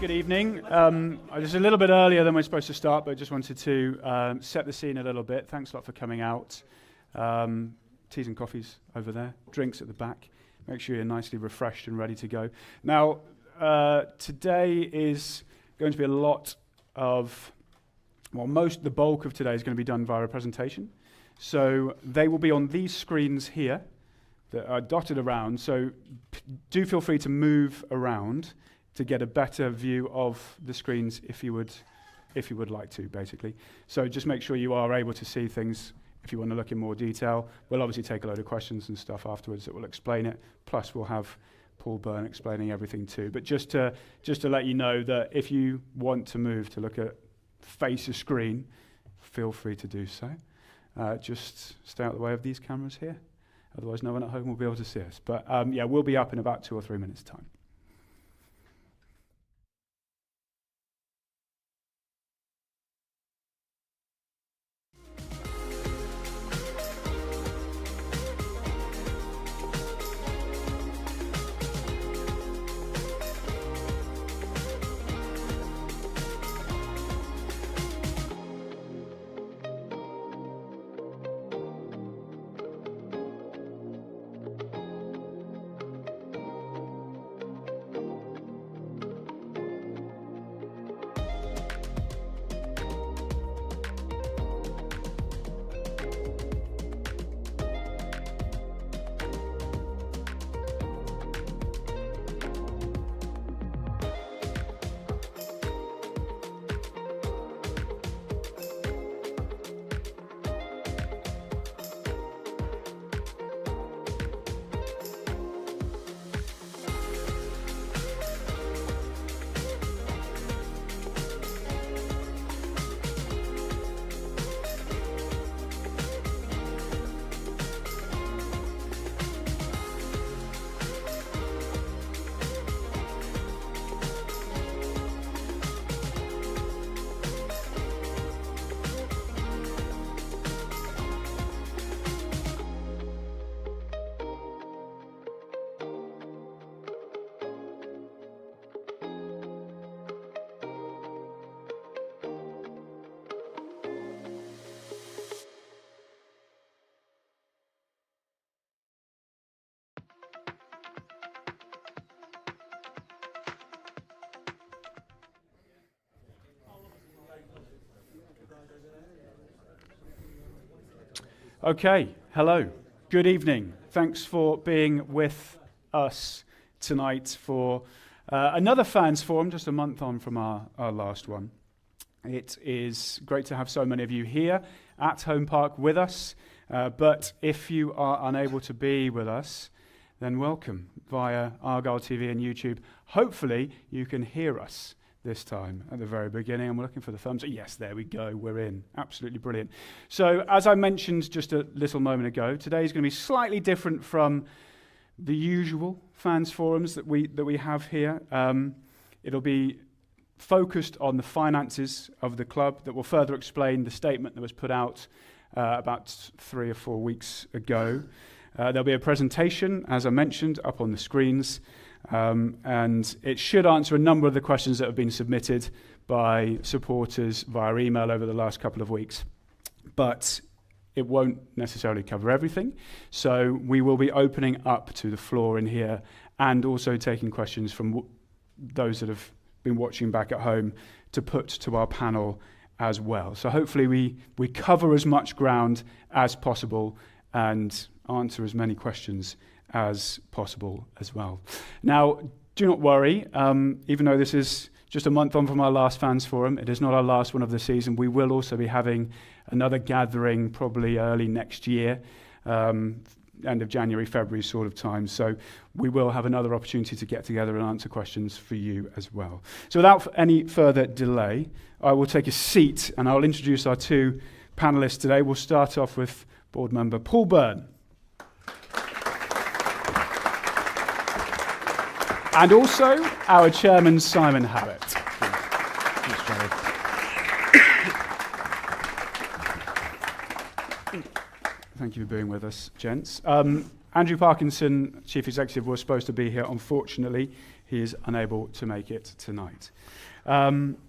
Good evening. Just a little bit earlier than we're supposed to start, but I just wanted to set the scene a little bit. Thanks a lot for coming out. Teas and coffees over there, drinks at the back. Make sure you're nicely refreshed and ready to go. Now, today is going to be a lot of, the bulk of today is going to be done via a presentation. So they will be on these screens here that are dotted around. So do feel free to move around to get a better view of the screens if you would like to, basically. So just make sure you are able to see things if you want to look in more detail. We'll obviously take a load of questions and stuff afterwards that will explain it. Plus we'll have Paul Byrne explaining everything too. But just to let you know that if you want to move to look at face a screen, feel free to do so. Just stay out of the way of these cameras here. Otherwise no one at home will be able to see us. But yeah, we'll be up in about 2 or 3 minutes' time. Okay, hello, good evening. Thanks for being with us tonight for another fans forum, just a month on from our last one. It is great to have so many of you here at Home Park with us, but if you are unable to be with us, then welcome via Argyle TV and YouTube. Hopefully you can hear us this time at the very beginning, and we're looking for the thumbs. Yes, there we go, we're in. Absolutely brilliant. So as I mentioned just a little moment ago, today is going to be slightly different from the usual fans forums that we have here. It'll be focused on the finances of the club that will further explain the statement that was put out about 3 or 4 weeks ago. There'll be a presentation, as I mentioned, up on the screens. And it should answer a number of the questions that have been submitted by supporters via email over the last couple of weeks. But it won't necessarily cover everything. So we will be opening up to the floor in here and also taking questions from those that have been watching back at home to put to our panel as well. So hopefully we cover as much ground as possible and answer as many questions as possible as well. Now, do not worry, even though this is just a month on from our last fans forum, it is not our last one of the season. We will also be having another gathering probably early next year, end of January, February sort of time. So we will have another opportunity to get together and answer questions for you as well. So without any further delay, I will take a seat and I'll introduce our 2 panelists today. We'll start off with board member Paul Byrne. And also our chairman, Simon Hallett. Thanks, Jerry. Thank you for being with us, gents. Andrew Parkinson, Chief Executive, was supposed to be here. Unfortunately, he is unable to make it tonight.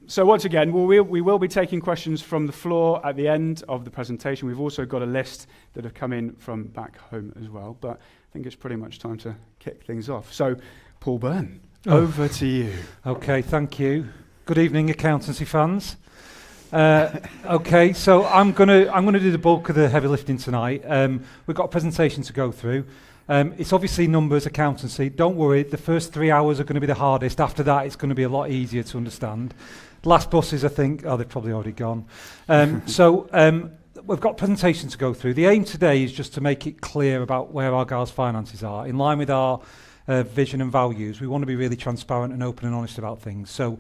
So once again, we will be taking questions from the floor at the end of the presentation. We've also got a list that have come in from back home as well, but I think it's pretty much time to kick things off. So, Paul Byrne, over to you. Okay, thank you. Good evening, accountancy fans. Okay, so I'm gonna do the bulk of the heavy lifting tonight. We've got a presentation to go through. It's obviously numbers, accountancy. Don't worry, the first 3 hours are going to be the hardest. After that, it's going to be a lot easier to understand. Last buses, I think, they've probably already gone. We've got a presentation to go through. The aim today is just to make it clear about where Argyle's finances are. In line with our vision and values, we want to be really transparent and open and honest about things. So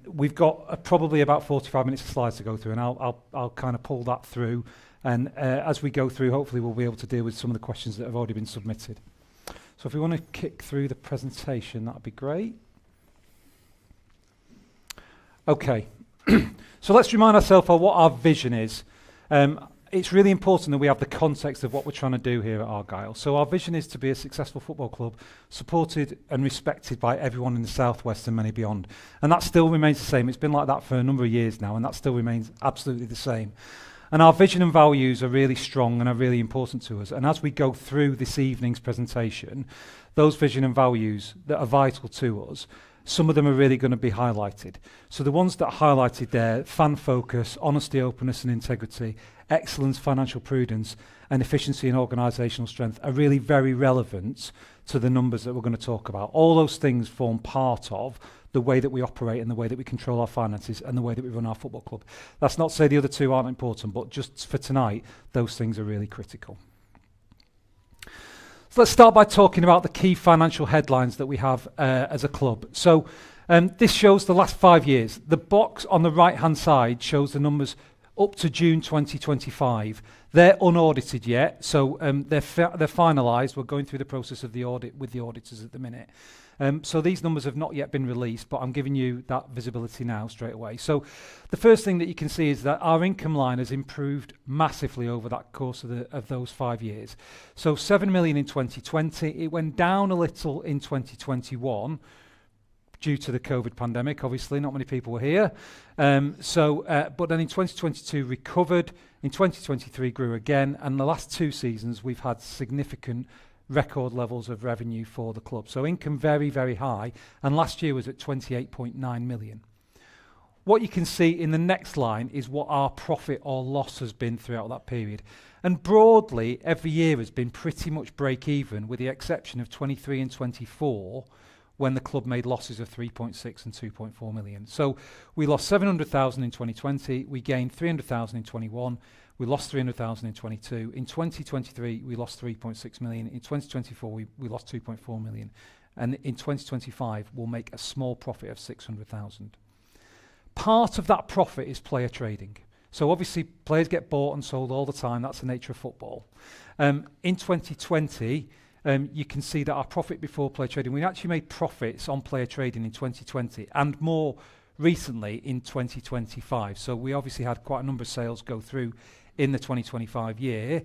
we've got probably about 45 minutes of slides to go through, and I'll kind of pull that through. And as we go through, hopefully we'll be able to deal with some of the questions that have already been submitted. So if we want to kick through the presentation, that'd be great. Okay, so let's remind ourselves of what our vision is. It's really important that we have the context of what we're trying to do here at Argyle. So our vision is to be a successful football club, supported and respected by everyone in the Southwest and many beyond. And that still remains the same. It's been like that for a number of years now, and that still remains absolutely the same. And our vision and values are really strong and are really important to us. And as we go through this evening's presentation, those vision and values that are vital to us, some of them are really going to be highlighted. So the ones that are highlighted there, fan focus, honesty, openness and integrity, excellence, financial prudence, and efficiency and organisational strength are really very relevant to the numbers that we're going to talk about. All those things form part of the way that we operate and the way that we control our finances and the way that we run our football club. That's not to say the other two aren't important, but just for tonight, those things are really critical. So let's start by talking about the key financial headlines that we have as a club. So this shows the last 5 years. The box on the right-hand side shows the numbers up to June 2025. They're unaudited yet, so they're finalised. We're going through the process of the audit with the auditors at the minute. So these numbers have not yet been released, but I'm giving you that visibility now straight away. So the first thing that you can see is that our income line has improved massively over that course of those 5 years. So 7 million in 2020. It went down a little in 2021 due to the COVID pandemic. Obviously, not many people were here. But then in 2022 recovered. In 2023 grew again. And the last 2 seasons, we've had significant record levels of revenue for the club. So income very, very high, and last year was at 28.9 million. What you can see in the next line is what our profit or loss has been throughout that period. And broadly, every year has been pretty much break even, with the exception of 23 and 24, when the club made losses of 3.6 and 2.4 million. So we lost 700,000 in 2020, we gained 300,000 in 21, we lost 300,000 in 22. In 2023, we lost 3.6 million. In 2024, we lost 2.4 million. And in 2025, we'll make a small profit of 600,000. Part of that profit is player trading. So obviously, players get bought and sold all the time. That's the nature of football. In 2020, you can see that our profit before player trading, we actually made profits on player trading in 2020 and more recently in 2025. So we obviously had quite a number of sales go through in the 2025 year.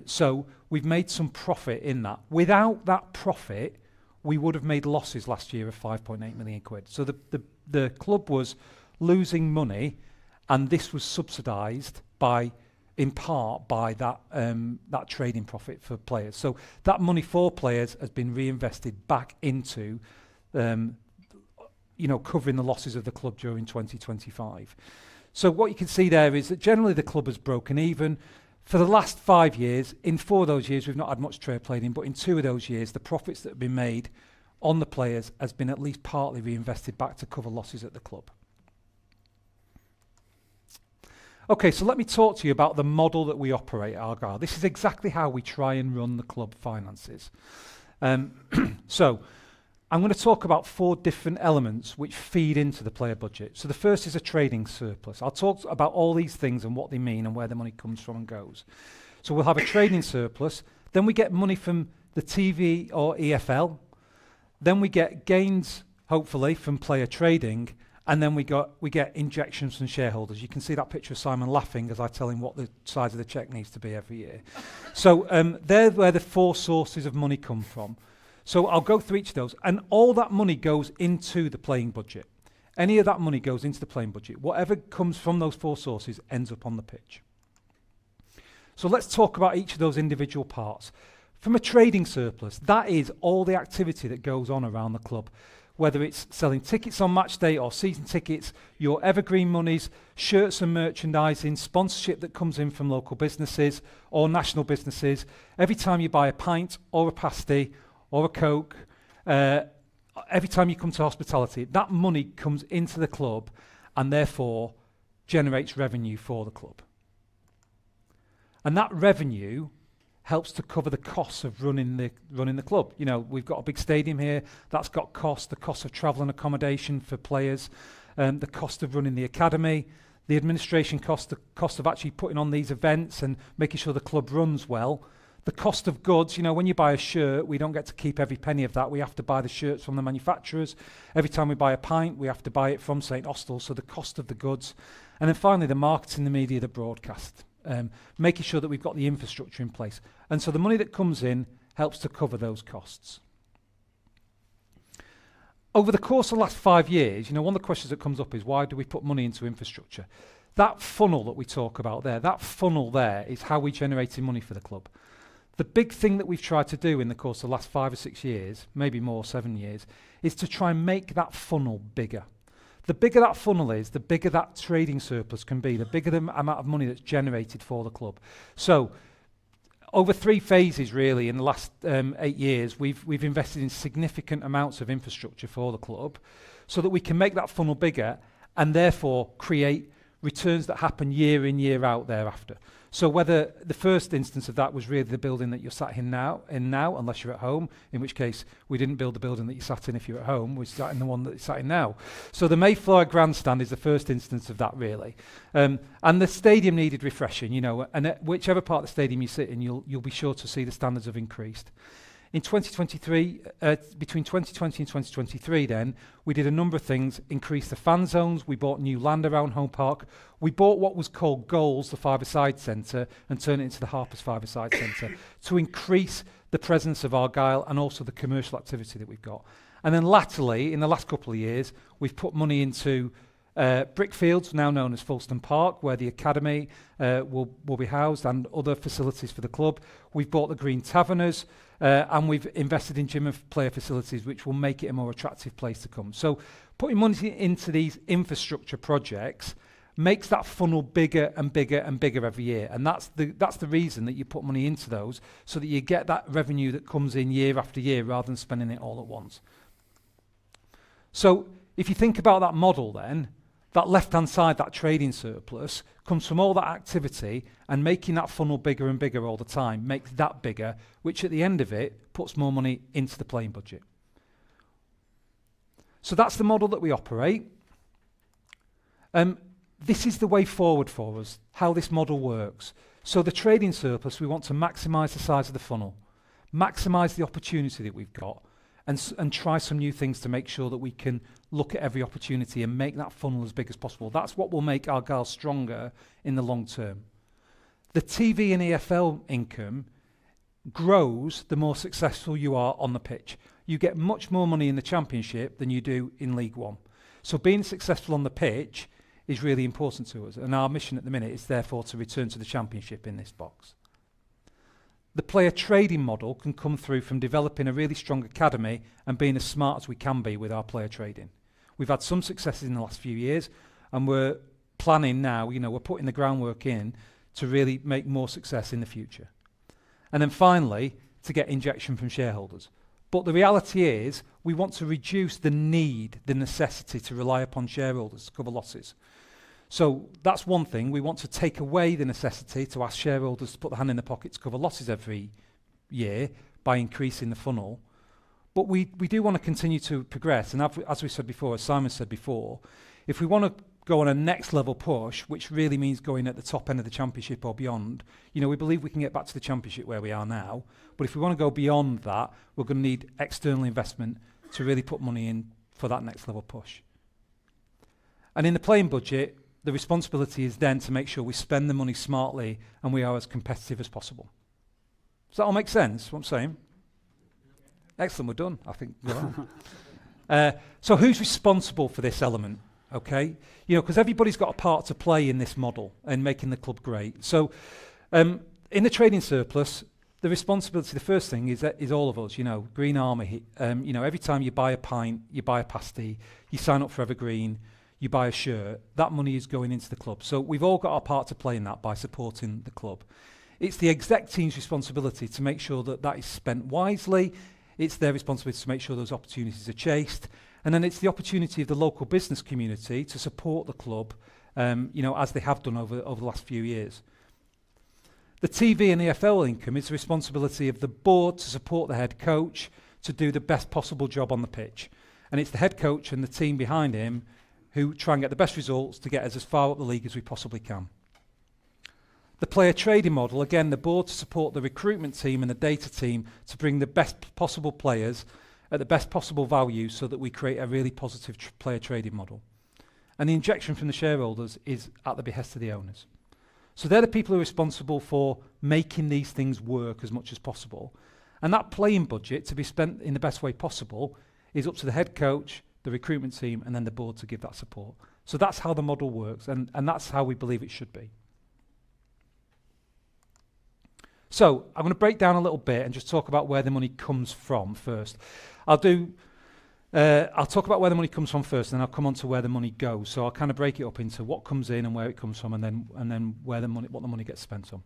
So we've made some profit in that. Without that profit, we would have made losses last year of 5.8 million quid. So the club was losing money, and this was subsidised in part by that trading profit for players. So that money for players has been reinvested back into covering the losses of the club during 2025. So what you can see there is that generally the club has broken even. For the last 5 years, in 4 of those years we've not had much trade trading, but in 2 of those years the profits that have been made on the players has been at least partly reinvested back to cover losses at the club. Okay, so let me talk to you about the model that we operate at Argyle. This is exactly how we try and run the club finances. So I'm going to talk about 4 different elements which feed into the player budget. So the first is a trading surplus. I'll talk about all these things and what they mean and where the money comes from and goes. So we'll have a trading surplus. Then we get money from the TV or EFL. Then we get gains, hopefully, from player trading. And then we get injections from shareholders. You can see that picture of Simon laughing as I tell him what the size of the cheque needs to be every year. So they're where the 4 sources of money come from. So I'll go through each of those. And all that money goes into the playing budget. Any of that money goes into the playing budget. Whatever comes from those 4 sources ends up on the pitch. So let's talk about each of those individual parts. From a trading surplus, that is all the activity that goes on around the club. Whether it's selling tickets on match day or season tickets, your evergreen monies, shirts and merchandising, sponsorship that comes in from local businesses or national businesses. Every time you buy a pint or a pasty or a Coke, every time you come to hospitality, that money comes into the club and therefore generates revenue for the club. And that revenue helps to cover the costs of running the club. You know, we've got a big stadium here. That's got costs, the cost of travel and accommodation for players, the cost of running the academy, the administration cost, the cost of actually putting on these events and making sure the club runs well, the cost of goods. You know, when you buy a shirt, we don't get to keep every penny of that. We have to buy the shirts from the manufacturers. Every time we buy a pint, we have to buy it from St. Austell, so the cost of the goods. And then finally, the marketing, the media, the broadcast. Making sure that we've got the infrastructure in place. And so the money that comes in helps to cover those costs. Over the course of the last 5 years, you know, one of the questions that comes up is why do we put money into infrastructure? That funnel that we talk about there, that funnel there is how we're generating money for the club. The big thing that we've tried to do in the course of the last 5 or 6 years, maybe more, 7 years, is to try and make that funnel bigger. The bigger that funnel is, the bigger that trading surplus can be, the bigger the amount of money that's generated for the club. So, over 3 phases really in the last 8 years, we've invested in significant amounts of infrastructure for the club so that we can make that funnel bigger and therefore create returns that happen year in, year out thereafter. So whether the first instance of that was really the building that you're sat in now, unless you're at home, in which case we didn't build the building that you sat in if you're at home, we sat in the one that you sat in now. So the Mayflower Grandstand is the first instance of that really. And the stadium needed refreshing, you know, and whichever part of the stadium you sit in, you'll be sure to see the standards have increased. In 2023, between 2020 and 2023 then, we did a number of things, increased the fan zones, we bought new land around Home Park, we bought what was called Goals, the five-a-side centre, and turned it into the Harpers five-a-side centre to increase the presence of Argyle and also the commercial activity that we've got. And then latterly, in the last couple of years, we've put money into Brickfields, now known as Fulston Park, where the academy will be housed and other facilities for the club. We've bought the Green Taverners, and we've invested in gym and player facilities, which will make it a more attractive place to come. So putting money into these infrastructure projects makes that funnel bigger and bigger and bigger every year. And that's the reason that you put money into those, so that you get that revenue that comes in year after year rather than spending it all at once. So if you think about that model then, that left-hand side, that trading surplus, comes from all that activity and making that funnel bigger and bigger all the time, makes that bigger, which at the end of it puts more money into the playing budget. So that's the model that we operate. This is the way forward for us, how this model works. So the trading surplus, we want to maximise the size of the funnel, maximise the opportunity that we've got, and try some new things to make sure that we can look at every opportunity and make that funnel as big as possible. That's what will make Argyle stronger in the long term. The TV and EFL income grows the more successful you are on the pitch. You get much more money in the Championship than you do in League One. So being successful on the pitch is really important to us, and our mission at the minute is therefore to return to the Championship in this box. The player trading model can come through from developing a really strong academy and being as smart as we can be with our player trading. We've had some successes in the last few years, and we're planning now, you know, we're putting the groundwork in to really make more success in the future. And then finally, to get injection from shareholders. But the reality is, we want to reduce the necessity to rely upon shareholders to cover losses. So that's one thing. We want to take away the necessity to ask shareholders to put their hand in the pocket to cover losses every year by increasing the funnel. But we do want to continue to progress. And as we said before, as Simon said before, if we want to go on a next level push, which really means going at the top end of the Championship or beyond, you know, we believe we can get back to the Championship where we are now. But if we want to go beyond that, we're going to need external investment to really put money in for that next level push. And in the playing budget, the responsibility is then to make sure we spend the money smartly and we are as competitive as possible. Does that all make sense, what I'm saying? Excellent, we're done. I think we are. So who's responsible for this element? Okay, because everybody's got a part to play in this model and making the club great. So in the trading surplus, the responsibility, the first thing is all of us, Green Army. Every time you buy a pint, you buy a pasty, you sign up for Evergreen, you buy a shirt, that money is going into the club. So we've all got our part to play in that by supporting the club. It's the exec team's responsibility to make sure that that is spent wisely. It's their responsibility to make sure those opportunities are chased. And then it's the opportunity of the local business community to support the club, as they have done over the last few years. The TV and EFL income is the responsibility of the board to support the head coach to do the best possible job on the pitch. And it's the head coach and the team behind him who try and get the best results to get us as far up the league as we possibly can. The player trading model, again, the board to support the recruitment team and the data team to bring the best possible players at the best possible value so that we create a really positive player trading model. And the injection from the shareholders is at the behest of the owners. So they're the people who are responsible for making these things work as much as possible. And that playing budget to be spent in the best way possible is up to the head coach, the recruitment team, and then the board to give that support. So that's how the model works, and that's how we believe it should be. So I'm going to break down a little bit and just talk about where the money comes from first. I'll talk about where the money comes from first, and then I'll come on to where the money goes. So I'll kind of break it up into what comes in and where it comes from, and then where the money, what the money gets spent on.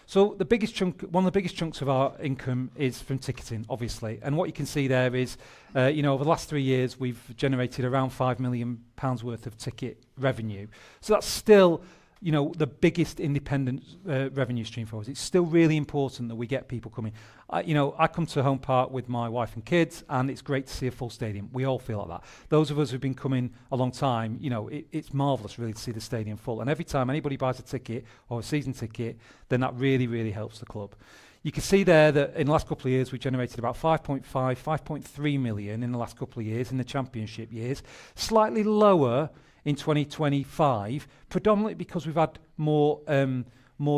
So the biggest chunk, one of the biggest chunks of our income is from ticketing, obviously. And what you can see there is, over the last 3 years, we've generated around £5 million worth of ticket revenue. So that's still, the biggest independent revenue stream for us. It's still really important that we get people coming. I come to Home Park with my wife and kids, and it's great to see a full stadium. We all feel like that. Those of us who've been coming a long time, it's marvellous really to see the stadium full. And every time anybody buys a ticket or a season ticket, then that really, really helps the club. You can see there that in the last couple of years, we generated about 5.3 million in the last couple of years, in the championship years. Slightly lower in 2025, predominantly because we've had more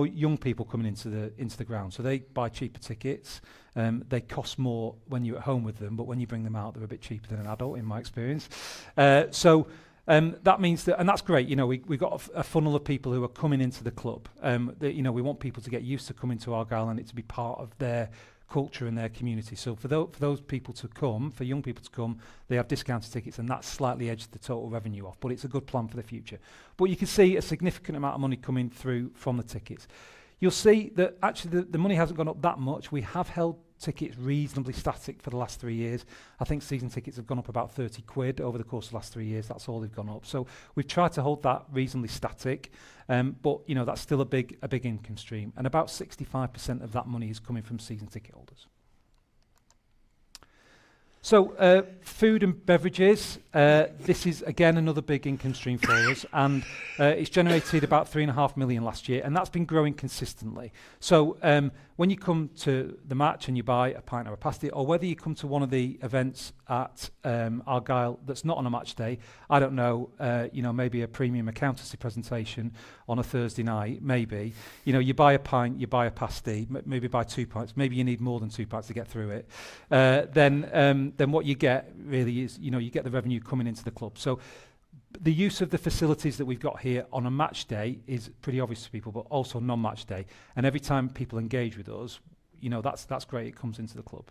young people coming into the ground. So they buy cheaper tickets. They cost more when you're at home with them, but when you bring them out, they're a bit cheaper than an adult, in my experience. That means that, and that's great. We've got a funnel of people who are coming into the club. We want people to get used to coming to Argyle and it to be part of their culture and their community. So for those people to come, for young people to come, they have discounted tickets, and that slightly edged the total revenue off, but it's a good plan for the future. But you can see a significant amount of money coming through from the tickets. You'll see that actually the money hasn't gone up that much. We have held tickets reasonably static for the last 3 years. I think season tickets have gone up about 30 quid over the course of the last 3 years. That's all they've gone up. So we've tried to hold that reasonably static, but that's still a big income stream. And about 65% of that money is coming from season ticket holders. So food and beverages, this is again another big income stream for us, and it's generated about 3.5 million last year, and that's been growing consistently. So when you come to the match and you buy a pint or a pasty, or whether you come to one of the events at Argyle that's not on a match day, I don't know, maybe a premium accountancy presentation on a Thursday night, maybe, you buy a pint, you buy a pasty, maybe buy 2 pints, maybe you need more than 2 pints to get through it, then what you get really is, you get the revenue coming into the club. So the use of the facilities that we've got here on a match day is pretty obvious to people, but also non-match day. And every time people engage with us, that's great. It comes into the club.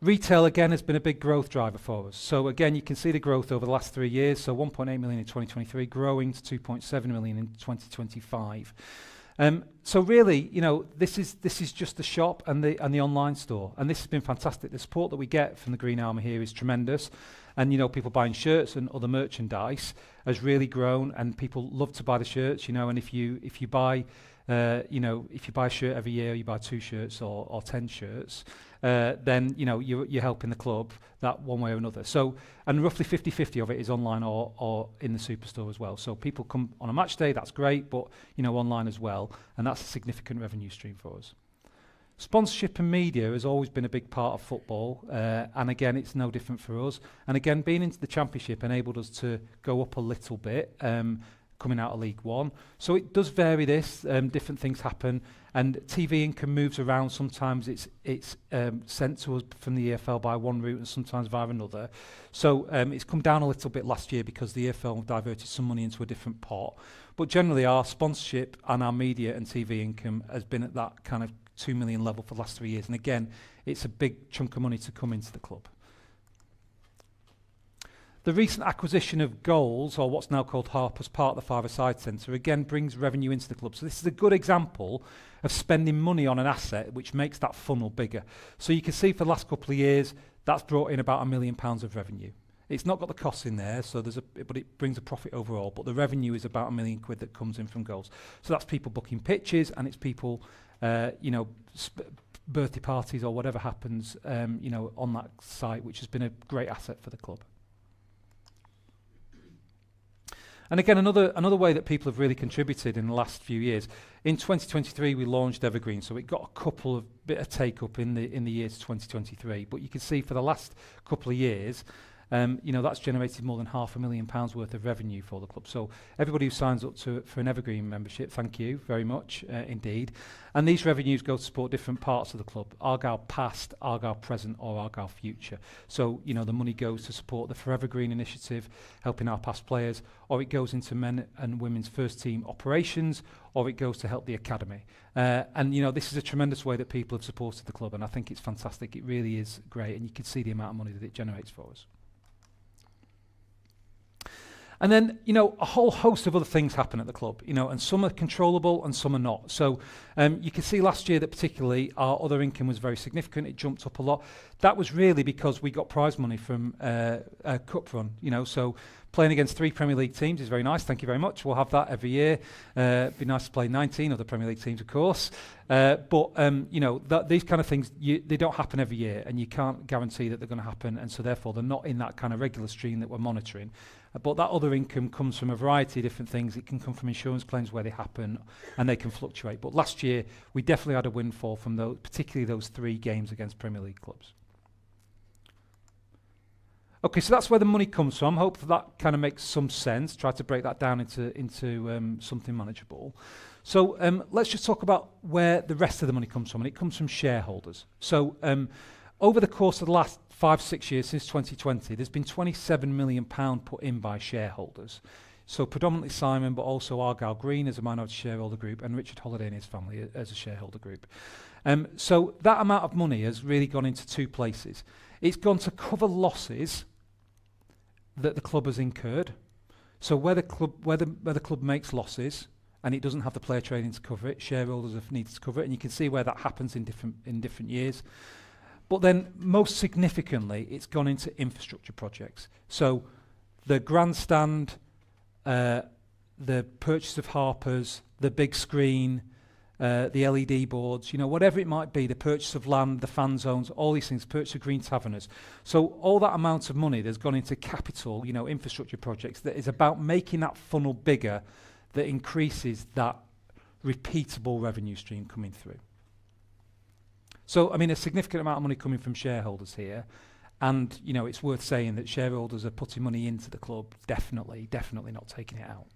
Retail, again, has been a big growth driver for us. So again, you can see the growth over the last 3 years. So 1.8 million in 2023, growing to 2.7 million in 2025. So really, this is just the shop and the online store, and this has been fantastic. The support that we get from the Green Army here is tremendous, and people buying shirts and other merchandise has really grown, and people love to buy the shirts. And if you buy a shirt every year, you buy 2 shirts or 10 shirts, then you're helping the club that one way or another. So, and roughly 50-50 of it is online or in the superstore as well. So people come on a match day, that's great, but online as well, and that's a significant revenue stream for us. Sponsorship and media has always been a big part of football, and again, it's no different for us. And again, being into the Championship enabled us to go up a little bit, coming out of League One. So it does vary this, different things happen, and TV income moves around. Sometimes it's sent to us from the EFL by one route and sometimes via another. So it's come down a little bit last year because the EFL diverted some money into a different pot. But generally our sponsorship and our media and TV income has been at that kind of 2 million level for the last 3 years. And again, it's a big chunk of money to come into the club. The recent acquisition of Goals, or what's now called Harper's Park, the five-a-side centre, again brings revenue into the club. So this is a good example of spending money on an asset which makes that funnel bigger. So you can see for the last couple of years, that's brought in about £1 million of revenue. It's not got the costs in there, so but it brings a profit overall. But the revenue is about £1 million that comes in from Goals. So that's people booking pitches, and it's people, birthday parties or whatever happens, on that site, which has been a great asset for the club. And again, another way that people have really contributed in the last few years. In 2023, we launched Evergreen, so it got a couple of bit of take-up in the years 2023. But you can see for the last couple of years, that's generated more than £500,000 worth of revenue for the club. So everybody who signs up for an Evergreen membership, thank you very much indeed. And these revenues go to support different parts of the club: Argyle Past, Argyle Present, or Argyle Future. So the money goes to support the Forever Green initiative, helping our past players, or it goes into men and women's first team operations, or it goes to help the academy. This is a tremendous way that people have supported the club, and I think it's fantastic. It really is great, and you can see the amount of money that it generates for us. And then, a whole host of other things happen at the club, and some are controllable and some are not. So you can see last year that particularly our other income was very significant. It jumped up a lot. That was really because we got prize money from a cup run, so playing against 3 Premier League teams is very nice. Thank you very much. We'll have that every year. It'd be nice to play 19 other Premier League teams, of course. These kind of things, they don't happen every year, and you can't guarantee that they're going to happen, and so therefore they're not in that kind of regular stream that we're monitoring. But that other income comes from a variety of different things. It can come from insurance claims where they happen, and they can fluctuate. But last year, we definitely had a windfall from those, particularly those 3 games against Premier League clubs. Okay, so that's where the money comes from. Hope that kind of makes some sense. Try to break that down into something manageable. So let's just talk about where the rest of the money comes from, and it comes from shareholders. So over the course of the last 5-6 years, since 2020, there's been £27 million put in by shareholders. So predominantly Simon, but also Argyle Green as a minority shareholder group, and Richard Holiday and his family as a shareholder group. So that amount of money has really gone into 2 places. It's gone to cover losses that the club has incurred. So where the club makes losses and it doesn't have the player trading to cover it, shareholders have needed to cover it, and you can see where that happens in different years. But then, most significantly, it's gone into infrastructure projects. So the grandstand, the purchase of Harper's, the big screen, the LED boards, whatever it might be, the purchase of land, the fan zones, all these things, purchase of Green Taverners. So all that amount of money that's gone into capital, infrastructure projects, that is about making that funnel bigger, that increases that repeatable revenue stream coming through. So, a significant amount of money coming from shareholders here. And, it's worth saying that shareholders are putting money into the club, definitely not taking it out.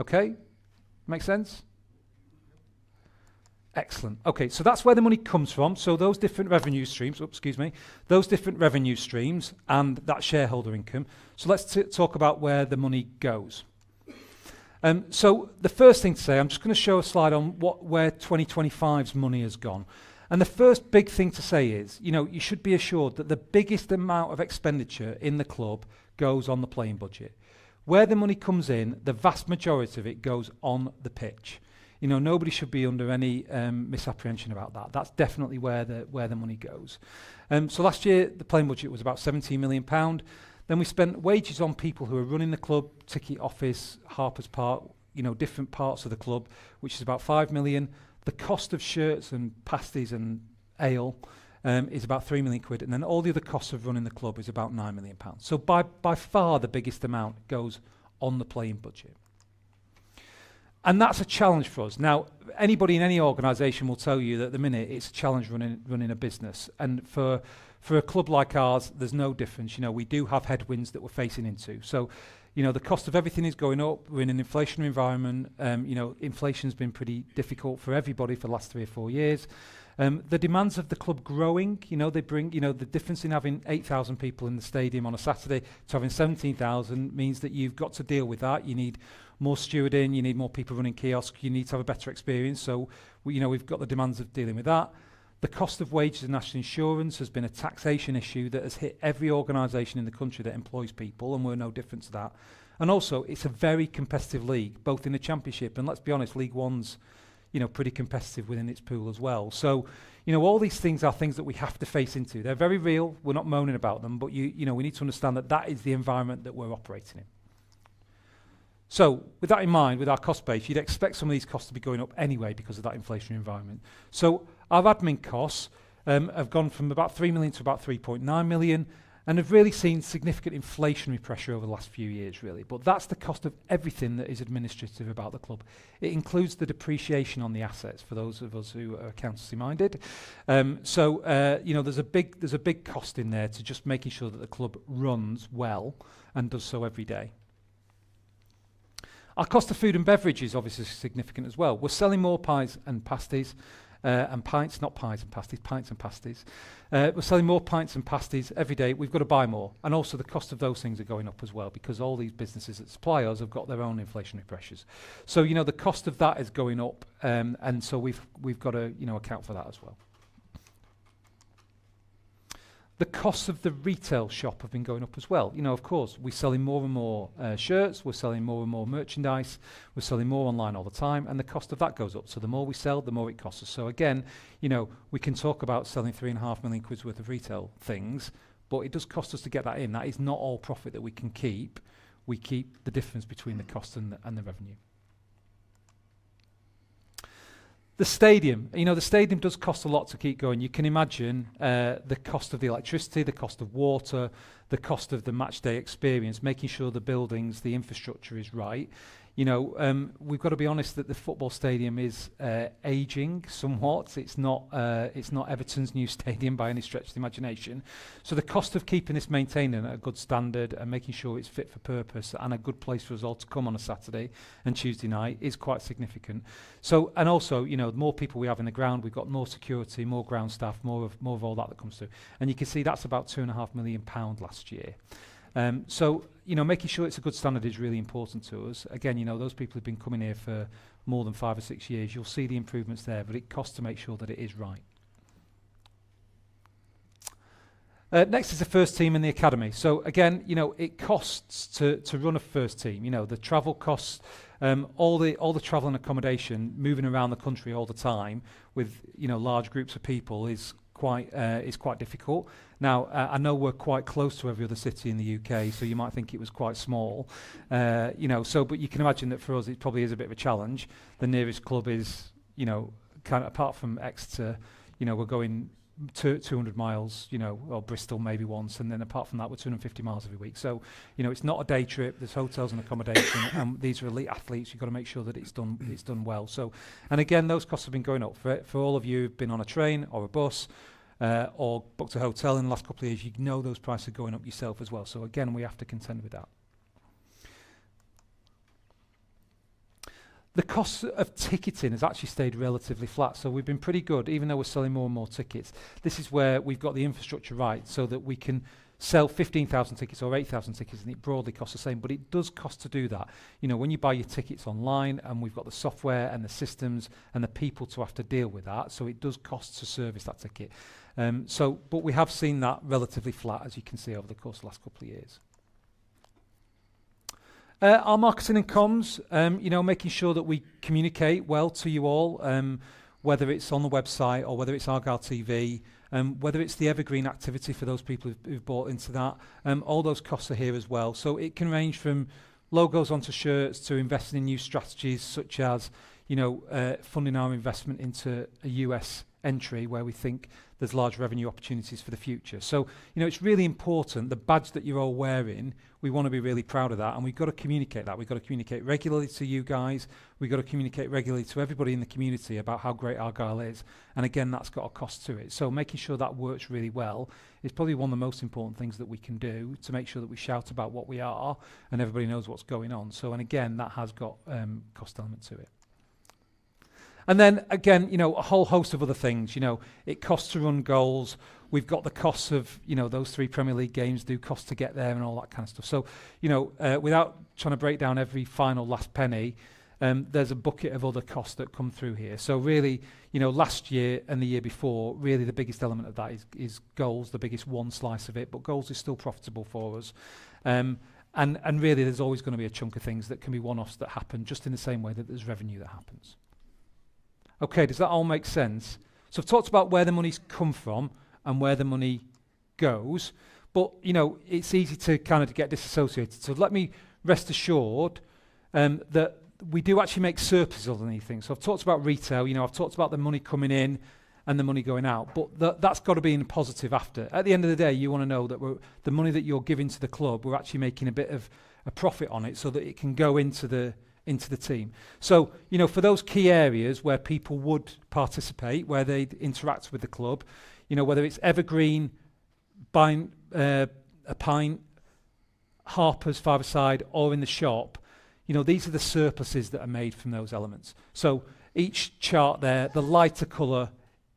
Okay? Make sense? Excellent. Okay, so that's where the money comes from. So those different revenue streams, and that shareholder income. So let's talk about where the money goes. So the first thing to say, I'm just going to show a slide on where 2025's money has gone. And the first big thing to say is, you should be assured that the biggest amount of expenditure in the club goes on the playing budget. Where the money comes in, the vast majority of it goes on the pitch. Nobody should be under any misapprehension about that. That's definitely where the money goes. So last year, the playing budget was about £17 million. Then we spent wages on people who are running the club, ticket office, Harper's Park, different parts of the club, which is about £5 million. The cost of shirts and pasties and ale is about £3 million, and then all the other costs of running the club is about £9 million. So by far the biggest amount goes on the playing budget. And that's a challenge for us. Now, anybody in any organisation will tell you that at the minute it's a challenge running a business. And for a club like ours, there's no difference. You know, we do have headwinds that we're facing into. So, you know, the cost of everything is going up. We're in an inflationary environment. You know, inflation's been pretty difficult for everybody for the last 3 or 4 years. The demands of the club growing, you know, they bring, you know, the difference in having 8,000 people in the stadium on a Saturday to having 17,000 means that you've got to deal with that. You need more stewarding, you need more people running kiosks, you need to have a better experience. So, you know, we've got the demands of dealing with that. The cost of wages and national insurance has been a taxation issue that has hit every organisation in the country that employs people, and we're no different to that. And also, it's a very competitive league, both in the Championship, and let's be honest, League One's, you know, pretty competitive within its pool as well. So, you know, all these things are things that we have to face into. They're very real. We're not moaning about them, but you know, we need to understand that that is the environment that we're operating in. So, with that in mind, with our cost base, you'd expect some of these costs to be going up anyway because of that inflationary environment. So, our admin costs have gone from about 3 million to about 3.9 million, and have really seen significant inflationary pressure over the last few years, really. But that's the cost of everything that is administrative about the club. It includes the depreciation on the assets for those of us who are accountancy minded. You know, there's a big cost in there to just making sure that the club runs well and does so every day. Our cost of food and beverage is obviously significant as well. We're selling more pies and pasties and pints, not pies and pasties, pints and pasties. We're selling more pints and pasties every day. We've got to buy more. And also the cost of those things are going up as well because all these businesses that supply us have got their own inflationary pressures. So, you know, the cost of that is going up, and so we've got to, you know, account for that as well. The costs of the retail shop have been going up as well. You know, of course, we're selling more and more shirts, we're selling more and more merchandise, we're selling more online all the time, and the cost of that goes up. So the more we sell, the more it costs us. So again, you know, we can talk about selling 3.5 million quid worth of retail things, but it does cost us to get that in. That is not all profit that we can keep. We keep the difference between the cost and the revenue. The stadium, you know, the stadium does cost a lot to keep going. You can imagine the cost of the electricity, the cost of water, the cost of the match day experience, making sure the buildings, the infrastructure is right. You know, we've got to be honest that the football stadium is ageing somewhat. It's not Everton's new stadium by any stretch of the imagination. So the cost of keeping this maintained at a good standard and making sure it's fit for purpose and a good place for us all to come on a Saturday and Tuesday night is quite significant. So, and also, you know, the more people we have in the ground, we've got more security, more ground staff, more of all that comes through. And you can see that's about £2.5 million last year. So, you know, making sure it's a good standard is really important to us. Again, you know, those people who've been coming here for more than 5 or 6 years, you'll see the improvements there, but it costs to make sure that it is right. Next is the first team in the academy. So again, you know, it costs to run a first team. You know, the travel costs, all the travel and accommodation, moving around the country all the time with, you know, large groups of people is quite difficult. Now, I know we're quite close to every other city in the UK, so you might think it was quite small, you know. So, but you can imagine that for us, it probably is a bit of a challenge. The nearest club is, you know, kind of apart from Exeter, you know, we're going 200 miles, you know, or Bristol maybe once, and then apart from that, we're 250 miles every week. So, you know, it's not a day trip. There's hotels and accommodation, and these are elite athletes. You've got to make sure that it's done well. So, and again, those costs have been going up for all of you who've been on a train or a bus. Or booked a hotel in the last couple of years, you know those prices are going up yourself as well. So again, we have to contend with that. The cost of ticketing has actually stayed relatively flat. So we've been pretty good, even though we're selling more and more tickets. This is where we've got the infrastructure right so that we can sell 15,000 tickets or 8,000 tickets and it broadly costs the same, but it does cost to do that. You know, when you buy your tickets online and we've got the software and the systems and the people to have to deal with that, so it does cost to service that ticket. But we have seen that relatively flat, as you can see, over the course of the last couple of years. Our marketing and comms, you know, making sure that we communicate well to you all, whether it's on the website or whether it's Argyle TV, whether it's the evergreen activity for those people who've bought into that, all those costs are here as well. So it can range from logos onto shirts to investing in new strategies such as, funding our investment into a US entry where we think there's large revenue opportunities for the future. So, it's really important, the badge that you're all wearing, we want to be really proud of that, and we've got to communicate that. We've got to communicate regularly to you guys. We've got to communicate regularly to everybody in the community about how great Argyle is. And again, that's got a cost to it. So making sure that works really well is probably one of the most important things that we can do to make sure that we shout about what we are and everybody knows what's going on. So, and again, that has got cost element to it. And then again, a whole host of other things. It costs to run goals. We've got the costs of, those 3 Premier League games do cost to get there and all that kind of stuff. So, without trying to break down every final last penny, there's a bucket of other costs that come through here. So really, last year and the year before, really the biggest element of that is goals, the biggest one slice of it, but goals is still profitable for us. And really there's always going to be a chunk of things that can be one-offs that happen just in the same way that there's revenue that happens. Okay, does that all make sense? So I've talked about where the money's come from and where the money goes, but it's easy to kind of get disassociated. So let me rest assured that we do actually make surpluses on these things. So I've talked about retail, I've talked about the money coming in and the money going out, but that's got to be in positive after. At the end of the day, you want to know that the money that you're giving to the club, we're actually making a bit of a profit on it so that it can go into the team. So, for those key areas where people would participate, where they'd interact with the club, whether it's evergreen, buying a pint, Harper's five-a-side, or in the shop, these are the surpluses that are made from those elements. So each chart there, the lighter colour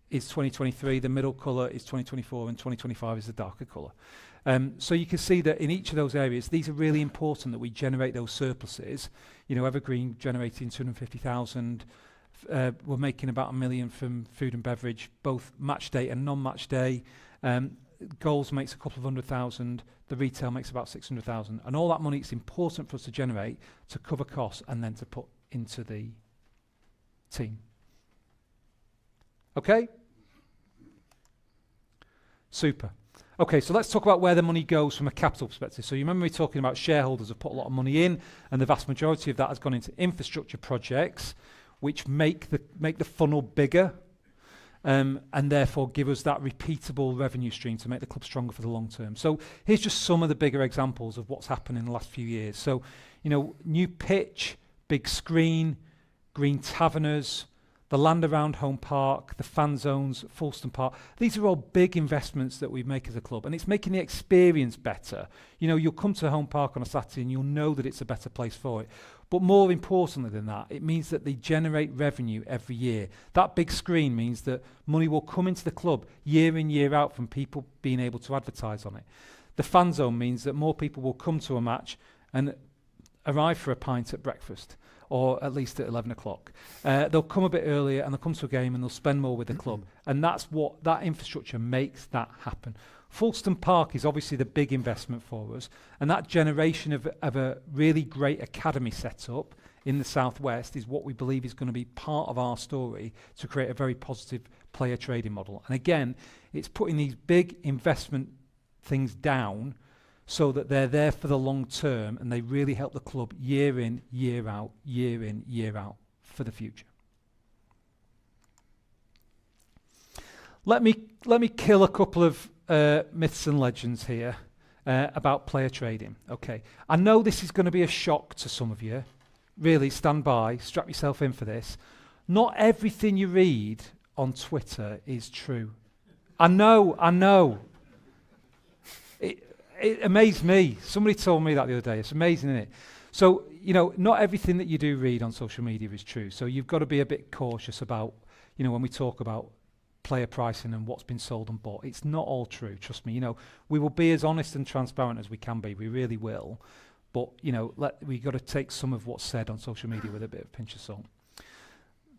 is 2023, the middle colour is 2024, and 2025 is the darker colour. So you can see that in each of those areas, these are really important that we generate those surpluses. Evergreen generating 250,000. We're making about $1 million from food and beverage, both match day and non-match day. Goals makes a couple of 100,000. The retail makes about 600,000. And all that money, it's important for us to generate to cover costs and then to put into the team. Okay? Super. Okay, so let's talk about where the money goes from a capital perspective. So you remember me talking about shareholders have put a lot of money in, and the vast majority of that has gone into infrastructure projects, which make the funnel bigger, and therefore give us that repeatable revenue stream to make the club stronger for the long term. So here's just some of the bigger examples of what's happened in the last few years. So, new pitch, big screen, green taverners, the land around Home Park, the fan zones, Fulston Park. These are all big investments that we make as a club, and it's making the experience better. You'll come to Home Park on a Saturday and you'll know that it's a better place for it. But more importantly than that, it means that they generate revenue every year. That big screen means that money will come into the club year in, year out from people being able to advertise on it. The fan zone means that more people will come to a match and arrive for a pint at breakfast, or at least at 11 o'clock. They'll come a bit earlier and they'll come to a game and they'll spend more with the club. And that's what that infrastructure makes that happen. Fulston Park is obviously the big investment for us, and that generation of a really great academy setup in the southwest is what we believe is going to be part of our story to create a very positive player trading model. And again, it's putting these big investment things down so that they're there for the long term and they really help the club year in, year out, year in, year out for the future. Let me kill a couple of myths and legends here about player trading. Okay, I know this is going to be a shock to some of you. Really, stand by, strap yourself in for this. Not everything you read on Twitter is true. I know. It amazed me. Somebody told me that the other day. It's amazing, isn't it? So, not everything that you do read on social media is true. So you've got to be a bit cautious about, when we talk about player pricing and what's been sold and bought. It's not all true, trust me. We will be as honest and transparent as we can be. We really will. But, we've got to take some of what's said on social media with a bit of a pinch of salt.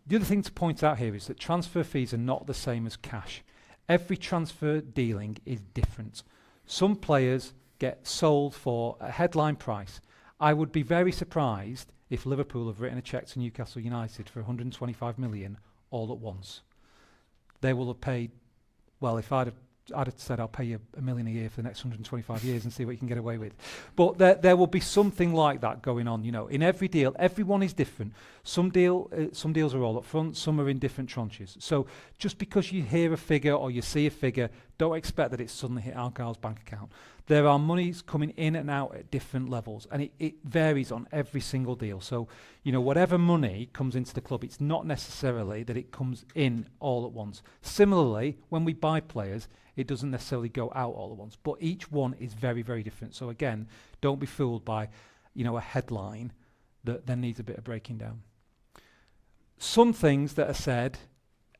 The other thing to point out here is that transfer fees are not the same as cash. Every transfer dealing is different. Some players get sold for a headline price. I would be very surprised if Liverpool have written a cheque to Newcastle United for 125 million all at once. They will have paid, well, if I'd have I'd have said I'll pay you $1 million a year for the next 125 years and see what you can get away with. But there will be something like that going on. In every deal, everyone is different. Some deals are all up front, some are in different tranches. So just because you hear a figure or you see a figure, don't expect that it's suddenly hit Argyle's bank account. There are monies coming in and out at different levels, and it varies on every single deal. So, whatever money comes into the club, it's not necessarily that it comes in all at once. Similarly, when we buy players, it doesn't necessarily go out all at once, but each one is very, very different. So again, don't be fooled by, a headline that then needs a bit of breaking down. Some things that are said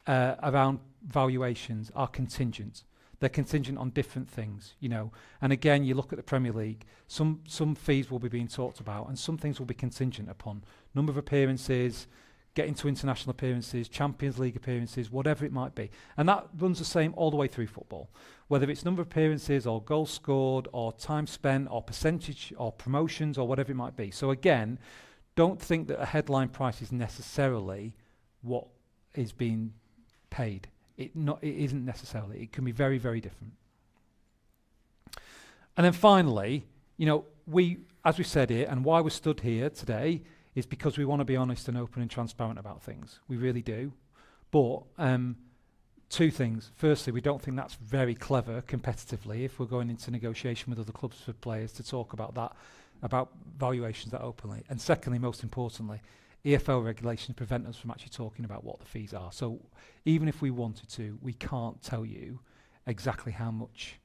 around valuations are contingent. They're contingent on different things, And again, you look at the Premier League, some fees will be being talked about, and some things will be contingent upon number of appearances, getting to international appearances, Champions League appearances, whatever it might be. And that runs the same all the way through football. Whether it's number of appearances or goals scored or time spent or percentage or promotions or whatever it might be. So again, don't think that a headline price is necessarily what is being paid. It isn't necessarily. It can be very, very different. And then finally, as we said here, and why we're stood here today is because we want to be honest and open and transparent about things. We really do. But two things. Firstly, we don't think that's very clever competitively if we're going into negotiation with other clubs for players to talk about that, about valuations that openly. And secondly, most importantly, EFL regulations prevent us from actually talking about what the fees are. So even if we wanted to, we can't tell you exactly how much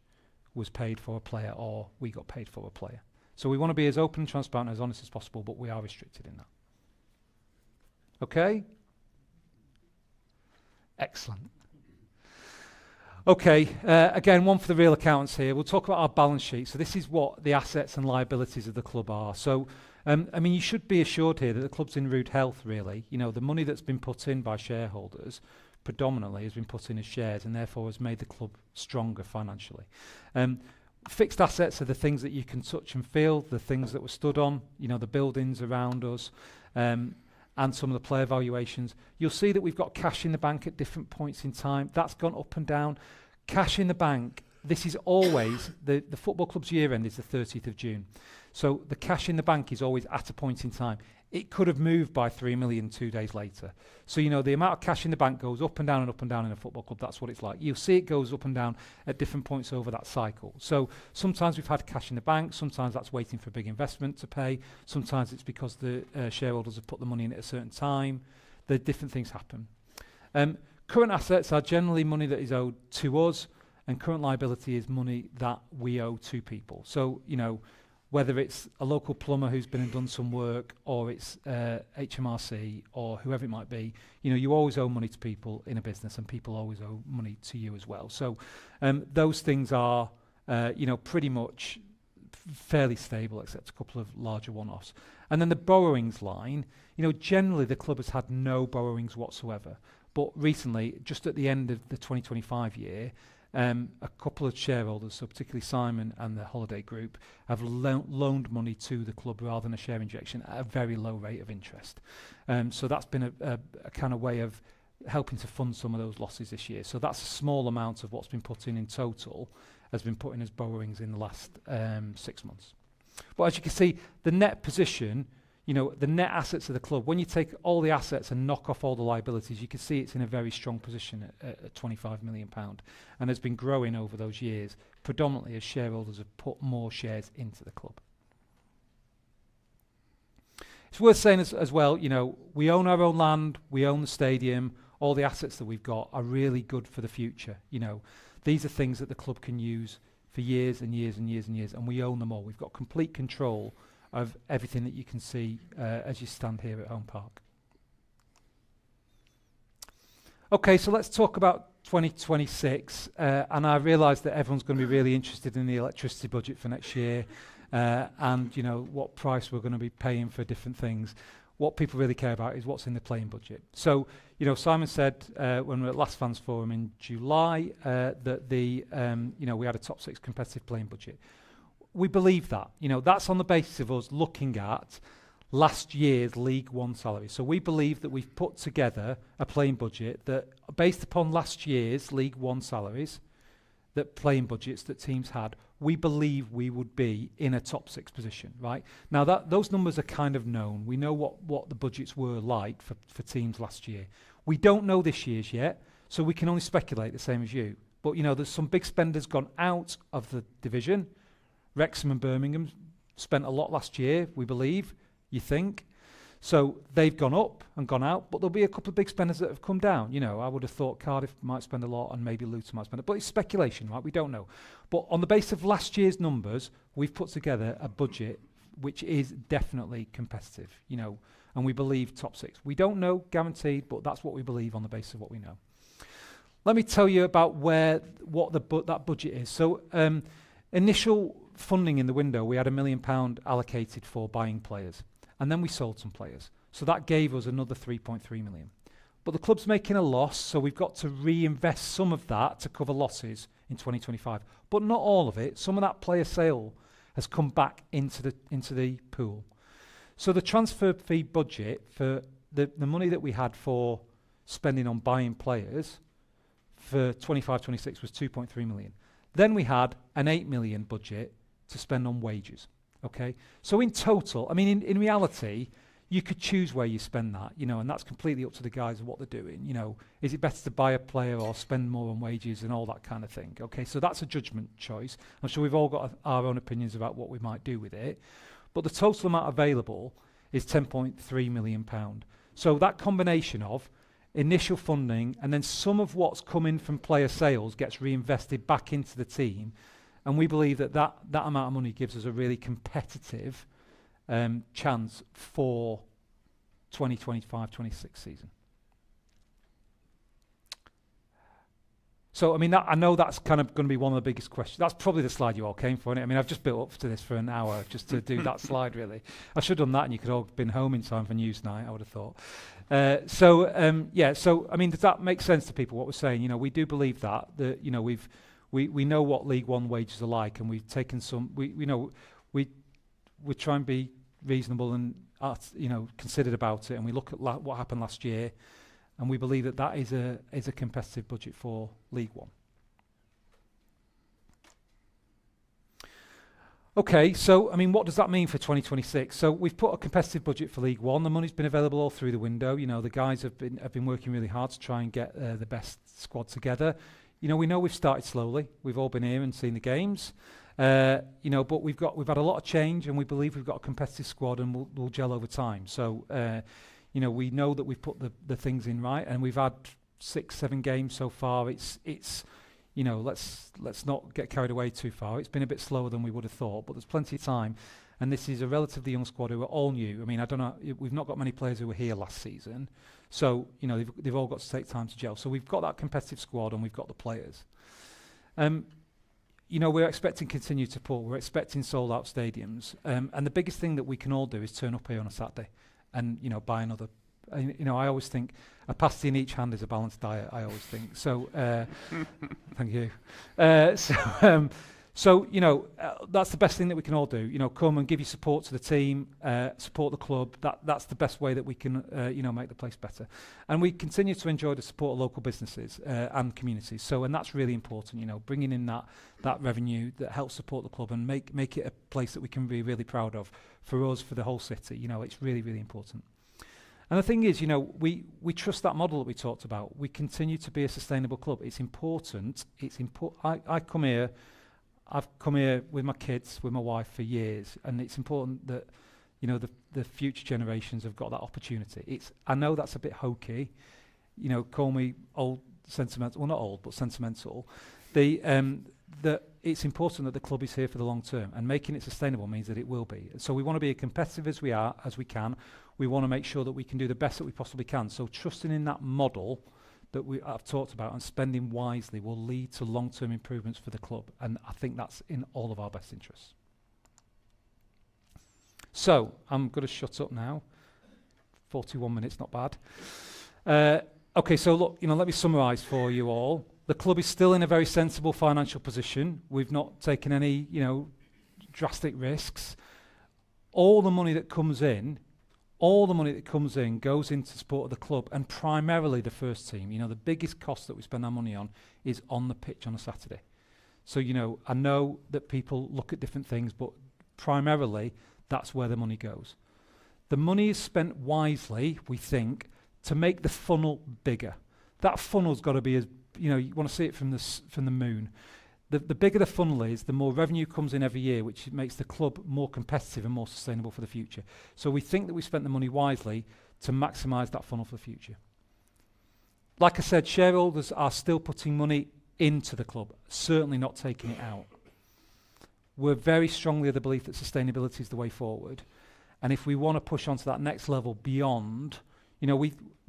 was paid for a player or we got paid for a player. So we want to be as open and transparent, as honest as possible, but we are restricted in that. Okay? Excellent. Okay, again, one for the real accountants here. We'll talk about our balance sheet. So this is what the assets and liabilities of the club are. So you should be assured here that the club's in rude health, really. The money that's been put in by shareholders predominantly has been put in as shares and therefore has made the club stronger financially. Fixed assets are the things that you can touch and feel, the things that were stood on, the buildings around us, and some of the player valuations. You'll see that we've got cash in the bank at different points in time. That's gone up and down. Cash in the bank, this is always, the football club's year end is the 30th of June. So the cash in the bank is always at a point in time. It could have moved by 3 million 2 days later. So, the amount of cash in the bank goes up and down and up and down in a football club. That's what it's like. You'll see it goes up and down at different points over that cycle. So sometimes we've had cash in the bank. Sometimes that's waiting for a big investment to pay. Sometimes it's because the shareholders have put the money in at a certain time. The different things happen. Current assets are generally money that is owed to us, and current liability is money that we owe to people. So, whether it's a local plumber who's been and done some work, or it's HMRC, or whoever it might be, you always owe money to people in a business, and people always owe money to you as well. So those things are, pretty much fairly stable, except a couple of larger one-offs. And then the borrowings line, generally the club has had no borrowings whatsoever. But recently, just at the end of the 2025 year, a couple of shareholders, so particularly Simon and the Holiday Group, have loaned money to the club rather than a share injection at a very low rate of interest. So that's been a kind of way of helping to fund some of those losses this year. So that's a small amount of what's been put in total has been put in as borrowings in the last 6 months. But as you can see, the net position, the net assets of the club, when you take all the assets and knock off all the liabilities, you can see it's in a very strong position at £25 million, and has been growing over those years, predominantly as shareholders have put more shares into the club. It's worth saying as well, we own our own land, we own the stadium, all the assets that we've got are really good for the future. These are things that the club can use for years and years and years and years, and we own them all. We've got complete control of everything that you can see as you stand here at Home Park. Okay, so let's talk about 2026, and I realise that everyone's going to be really interested in the electricity budget for next year, and what price we're going to be paying for different things. What people really care about is what's in the playing budget. So, Simon said when we were at last fans forum in July that we had a top 6 competitive playing budget. We believe that. That's on the basis of us looking at last year's League One salary. So we believe that we've put together a playing budget that, based upon last year's League One salaries, that playing budgets that teams had, we believe we would be in a top 6 position, right? Now those numbers are kind of known. We know what the budgets were like for teams last year. We don't know this year's yet, so we can only speculate the same as you. But there's some big spenders gone out of the division. Wrexham and Birmingham spent a lot last year, we believe, you think. So they've gone up and gone out, but there'll be a couple of big spenders that have come down. I would have thought Cardiff might spend a lot and maybe Luton might spend it. But it's speculation, right? We don't know. But on the basis of last year's numbers, we've put together a budget which is definitely competitive, and we believe top 6. We don't know guaranteed, but that's what we believe on the basis of what we know. Let me tell you about what that budget is. So initial funding in the window, we had £1 million allocated for buying players. And then we sold some players. So that gave us another 3.3 million. But the club's making a loss, so we've got to reinvest some of that to cover losses in 2025. But not all of it. Some of that player sale has come back into the pool. So the transfer fee budget for the money that we had for spending on buying players for 25-26 was 2.3 million. Then we had an 8 million budget to spend on wages. Okay, so in total, in reality, you could choose where you spend that, and that's completely up to the guys and what they're doing. Is it better to buy a player or spend more on wages and all that kind of thing? Okay, so that's a judgment choice. I'm sure we've all got our own opinions about what we might do with it, but the total amount available is £10.3 million. So that combination of initial funding and then some of what's come in from player sales gets reinvested back into the team. And we believe that amount of money gives us a really competitive chance for 2025-26 season. So, I know that's kind of going to be one of the biggest questions. That's probably the slide you all came for, isn't it? I've just built up to this for an hour just to do that slide, really. I should have done that and you could all have been home in time for news night, I would have thought. So, does that make sense to people, what we're saying? We do believe that we know what League One wages are like, and we've taken some. We try and be reasonable and considered about it, and we look at what happened last year, and we believe that is a competitive budget for League One. Okay, so what does that mean for 2026? So we've put a competitive budget for League One. The money's been available all through the window. The guys have been working really hard to try and get the best squad together. We know we've started slowly. We've all been here and seen the games, but we've had a lot of change, and we believe we've got a competitive squad, and we'll gel over time. So, we know that we've put the things in right, and we've had 6-7 games so far. It's let's not get carried away too far. It's been a bit slower than we would have thought, but there's plenty of time. And this is a relatively young squad who are all new. I don't know. We've not got many players who were here last season. So, they've all got to take time to gel. So we've got that competitive squad and we've got the players. We're expecting continued support. We're expecting sold-out stadiums. And the biggest thing that we can all do is turn up here on a Saturday and, buy another. I always think a pasty in each hand is a balanced diet, I always think. So, thank you. So, that's the best thing that we can all do. Come and give your support to the team, support the club. That's the best way that we can, make the place better. And we continue to enjoy the support of local businesses and communities. So, and that's really important, bringing in that revenue that helps support the club and make it a place that we can be really proud of for us, for the whole city. It's really, really important. And the thing is, we trust that model that we talked about. We continue to be a sustainable club. It's important. I've come here with my kids, with my wife for years, and it's important that, the future generations have got that opportunity. I know that's a bit hokey, call me old, sentimental, well not old, but sentimental. That it's important that the club is here for the long term, and making it sustainable means that it will be. So we want to be as competitive as we can. We want to make sure that we can do the best that we possibly can. So trusting in that model that I've talked about and spending wisely will lead to long-term improvements for the club, and I think that's in all of our best interests. So I'm going to shut up now. 41 minutes, not bad. Okay, so look, let me summarise for you all. The club is still in a very sensible financial position. We've not taken any, drastic risks. All the money that comes in goes into support of the club, and primarily the first team. The biggest cost that we spend our money on is on the pitch on a Saturday. So, I know that people look at different things, but primarily that's where the money goes. The money is spent wisely, we think, to make the funnel bigger. That funnel's got to be you want to see it from the moon. The bigger the funnel is, the more revenue comes in every year, which makes the club more competitive and more sustainable for the future. So we think that we spent the money wisely to maximise that funnel for the future. Like I said, shareholders are still putting money into the club, certainly not taking it out. We're very strongly of the belief that sustainability is the way forward. And if we want to push on to that next level beyond,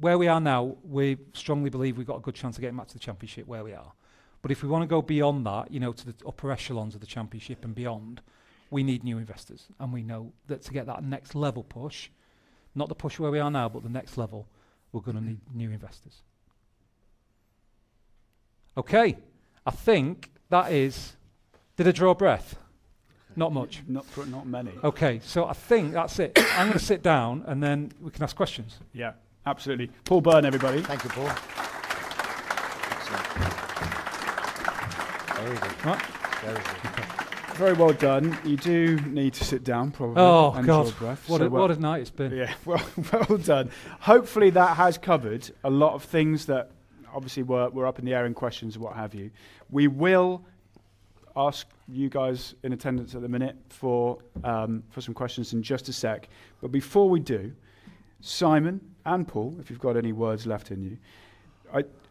where we are now, we strongly believe we've got a good chance of getting back to the Championship where we are. But if we want to go beyond that, to the upper echelons of the Championship and beyond, we need new investors. And we know that to get that next level push, not the push where we are now, but the next level, we're going to need new investors. Okay, I think that is... Did I draw a breath? Not much. Not many. Okay, so I think that's it. I'm going to sit down and then we can ask questions. Yeah, absolutely. Paul Byrne, everybody. Thank you, Paul. Excellent. Very good. Right. Very good. Very well done. You do need to sit down, probably. Oh, and God. draw a breath. What a night it's been. Yeah, well done. Hopefully that has covered a lot of things that obviously were up in the air in questions and what have you. We will ask you guys in attendance at the minute for some questions in just a sec. But before we do, Simon and Paul, if you've got any words left in you,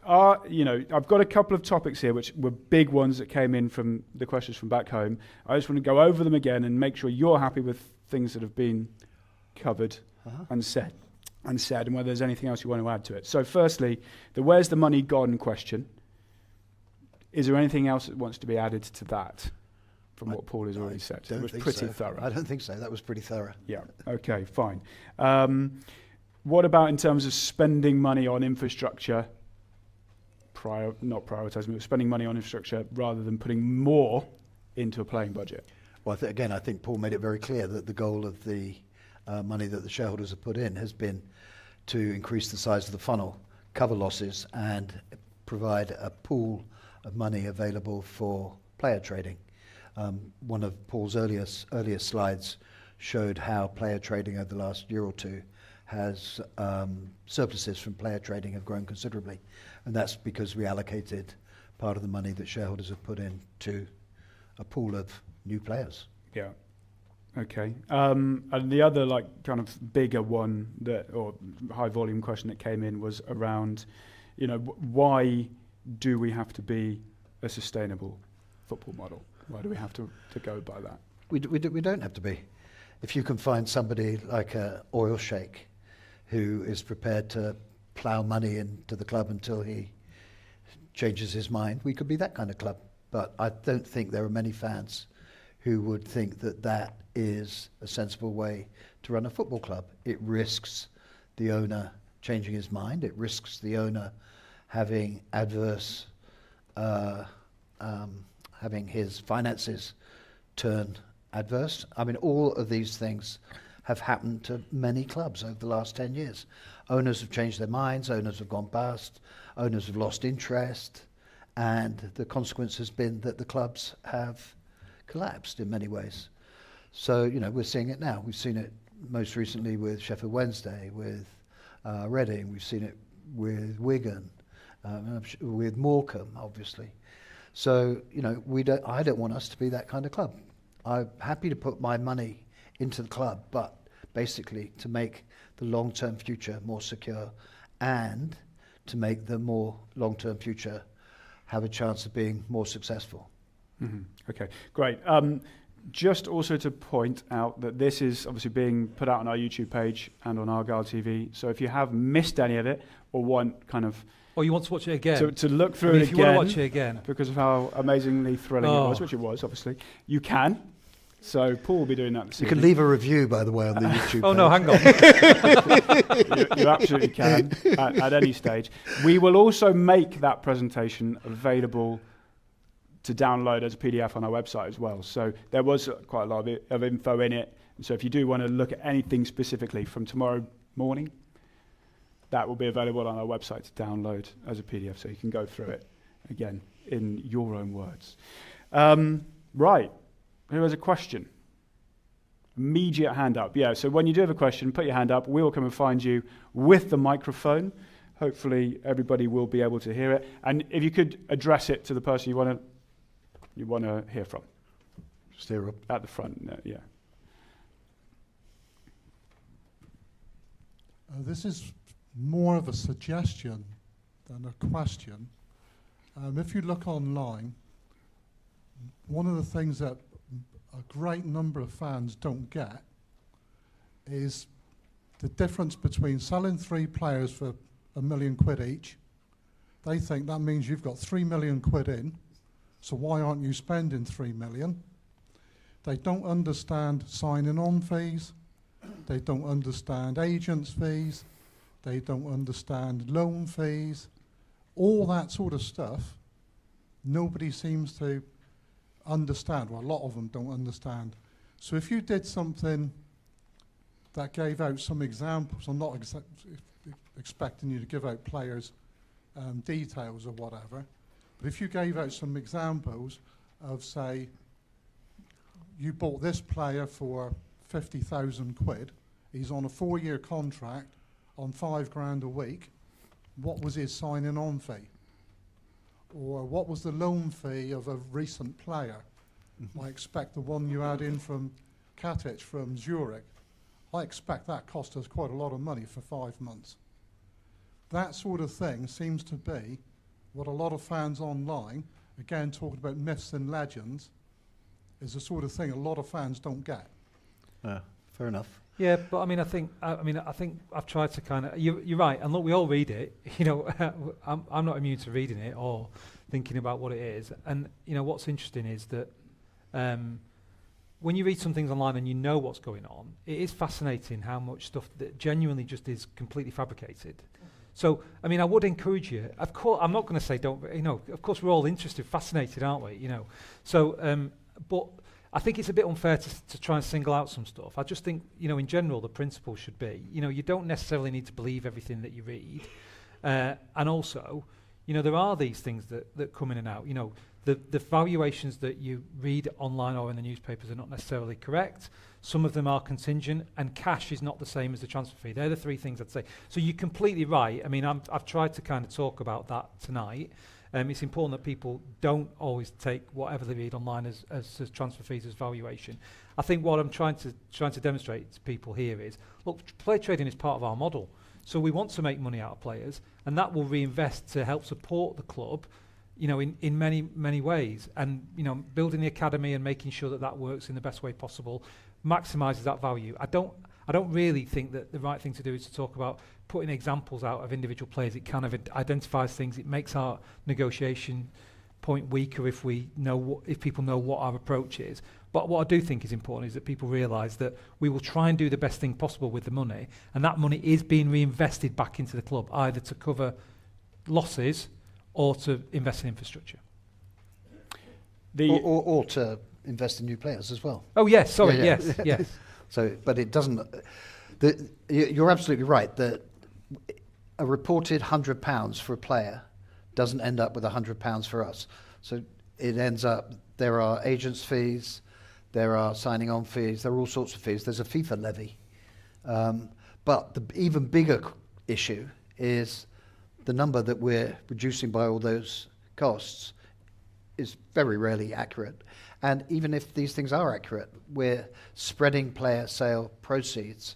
I've got a couple of topics here which were big ones that came in from the questions from back home. I just want to go over them again and make sure you're happy with things that have been covered and said, and whether there's anything else you want to add to it. So firstly, the where's the money gone question. Is there anything else that wants to be added to that from what Paul has already said? It was pretty thorough. I don't think so. That was pretty thorough. Yeah. Okay, fine. What about in terms of spending money on infrastructure, not prioritising, but spending money on infrastructure rather than putting more into a playing budget? Well, I think Paul made it very clear that the goal of the money that the shareholders have put in has been to increase the size of the funnel, cover losses, and provide a pool of money available for player trading. One of Paul's earlier slides showed how player trading over the last year or two has surpluses from player trading have grown considerably, and that's because we allocated part of the money that shareholders have put in to a pool of new players. Yeah. Okay. And the other kind of bigger one or high volume question that came in was around, why do we have to be a sustainable football model? Why do we have to go by that? We don't have to be. If you can find somebody like an oil sheikh who is prepared to plough money into the club until he changes his mind, we could be that kind of club. But I don't think there are many fans who would think that that is a sensible way to run a football club. It risks the owner changing his mind. It risks the owner having adverse, having his finances turn adverse. I mean, all of these things have happened to many clubs over the last 10 years. Owners have changed their minds, owners have gone bust, owners have lost interest, and the consequence has been that the clubs have collapsed in many ways. So, we're seeing it now. We've seen it most recently with Sheffield Wednesday, with Reading, we've seen it with Wigan, with Morecambe, obviously. So, I don't want us to be that kind of club. I'm happy to put my money into the club, but basically to make the long-term future more secure and to make the more long-term future have a chance of being more successful. Mm-hmm. Okay, great. Just also to point out that this is obviously being put out on our YouTube page and on Argyle TV. So if you have missed any of it or want kind of... Or you want to watch it again? To look through it again. If you want to watch it again. Because of how amazingly thrilling it was, which it was, obviously. You can. So Paul will be doing that this evening. You can leave a review, by the way, on the YouTube page. Oh, no, hang on. You absolutely can at any stage. We will also make that presentation available to download as a PDF on our website as well. So there was quite a lot of info in it. And so if you do want to look at anything specifically from tomorrow morning, that will be available on our website to download as a PDF, so you can go through it again in your own words. Right. Who has a question? Immediate hand up. Yeah, so when you do have a question, put your hand up. We will come and find you with the microphone. Hopefully everybody will be able to hear it. And if you could address it to the person you want to hear from. Just here up. At the front, yeah. This is more of a suggestion than a question. If you look online, one of the things that a great number of fans don't get is the difference between selling 3 players for £1 million each. They think that means you've got £3 million in, so why aren't you spending £3 million? They don't understand signing on fees. They don't understand agents' fees. They don't understand loan fees. All that sort of stuff, nobody seems to understand. Well, a lot of them don't understand. So if you did something that gave out some examples, I'm not expecting you to give out players' details or whatever, but if you gave out some examples of, say, you bought this player for £50,000, he's on a 4-year contract on £5,000 a week, what was his signing on fee? Or what was the loan fee of a recent player? I expect the one you had in from Katic from Zurich, I expect that cost us quite a lot of money for 5 months. That sort of thing seems to be what a lot of fans online, again talking about myths and legends, is the sort of thing a lot of fans don't get. Fair enough. Yeah, but I think I've tried to kind of. You're right, and look, we all read it. I'm not immune to reading it or thinking about what it is. And what's interesting is that when you read some things online and you know what's going on, it is fascinating how much stuff that genuinely just is completely fabricated. So, I would encourage you. Of course, I'm not going to say don't. Of course, we're all interested, fascinated, aren't we? So, but I think it's a bit unfair to try and single out some stuff. I just think, in general, the principle should be, you don't necessarily need to believe everything that you read. And also, there are these things that come in and out. The valuations that you read online or in the newspapers are not necessarily correct. Some of them are contingent, and cash is not the same as the transfer fee. They're the 3 things I'd say. So you're completely right. I've tried to kind of talk about that tonight. It's important that people don't always take whatever they read online as transfer fees as valuation. I think what I'm trying to demonstrate to people here is, look, player trading is part of our model. So we want to make money out of players, and that will reinvest to help support the club, in many, many ways. And, building the academy and making sure that works in the best way possible maximises that value. I don't really think that the right thing to do is to talk about putting examples out of individual players. It kind of identifies things. It makes our negotiation point weaker if people know what our approach is. But what I do think is important is that people realise that we will try and do the best thing possible with the money, and that money is being reinvested back into the club, either to cover losses or to invest in infrastructure. Or to invest in new players as well. Oh yes, sorry, Yeah. yes. So, but it doesn't. You're absolutely right that a reported £100 for a player doesn't end up with £100 for us. So it ends up, there are agents' fees, there are signing on fees, there are all sorts of fees. There's a FIFA levy. But the even bigger issue is the number that we're reducing by all those costs is very rarely accurate. And even if these things are accurate, we're spreading player sale proceeds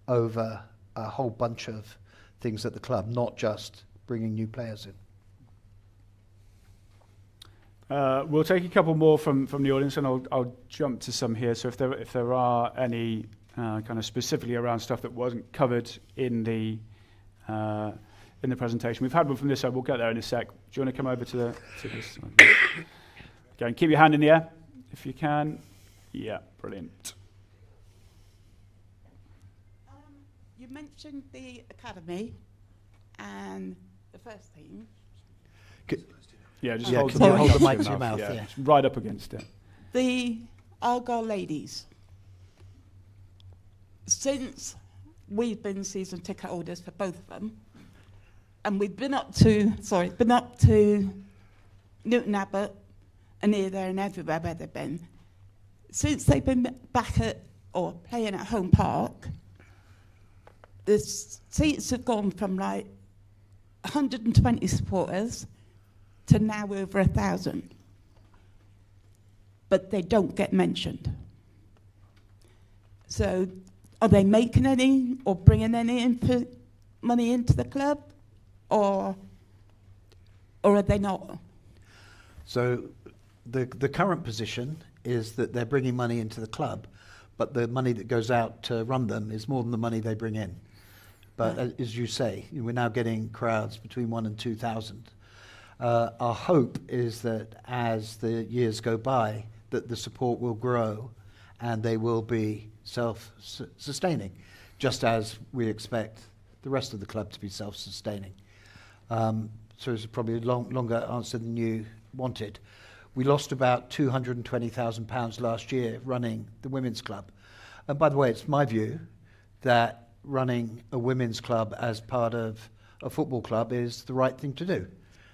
over a whole bunch of things at the club, not just bringing new players in. We'll take a couple more from the audience, and I'll jump to some here. So if there are any kind of specifically around stuff that wasn't covered in the presentation, we've had one from this side. We'll get there in a sec. Do you want to come over to this one? Okay, and keep your hand in the air if you can. Yeah, brilliant. You mentioned the academy and the first team. Yeah, just Yeah, hold can you hold the mic mic to to your mouth, Yeah, yeah. just right up against it. The Argyle ladies. Since we've been season ticket holders for both of them, and we've been up to Newton Abbot, and here, there, and everywhere where they've been. Since they've been back at or playing at Home Park, the seats have gone from like 120 supporters to now over 1,000. But they don't get mentioned. So are they making any or bringing any money into the club, or are they not? So the current position is that they're bringing money into the club, but the money that goes out to run them is more than the money they bring in. But as you say, we're now getting crowds between 1,000 and 2,000. Our hope is that as the years go by, that the support will grow and they will be self-sustaining, just as we expect the rest of the club to be self-sustaining. So it's probably a longer answer than you wanted. We lost about £220,000 last year running the women's club. And by the way, it's my view that running a women's club as part of a football club is the right thing to do.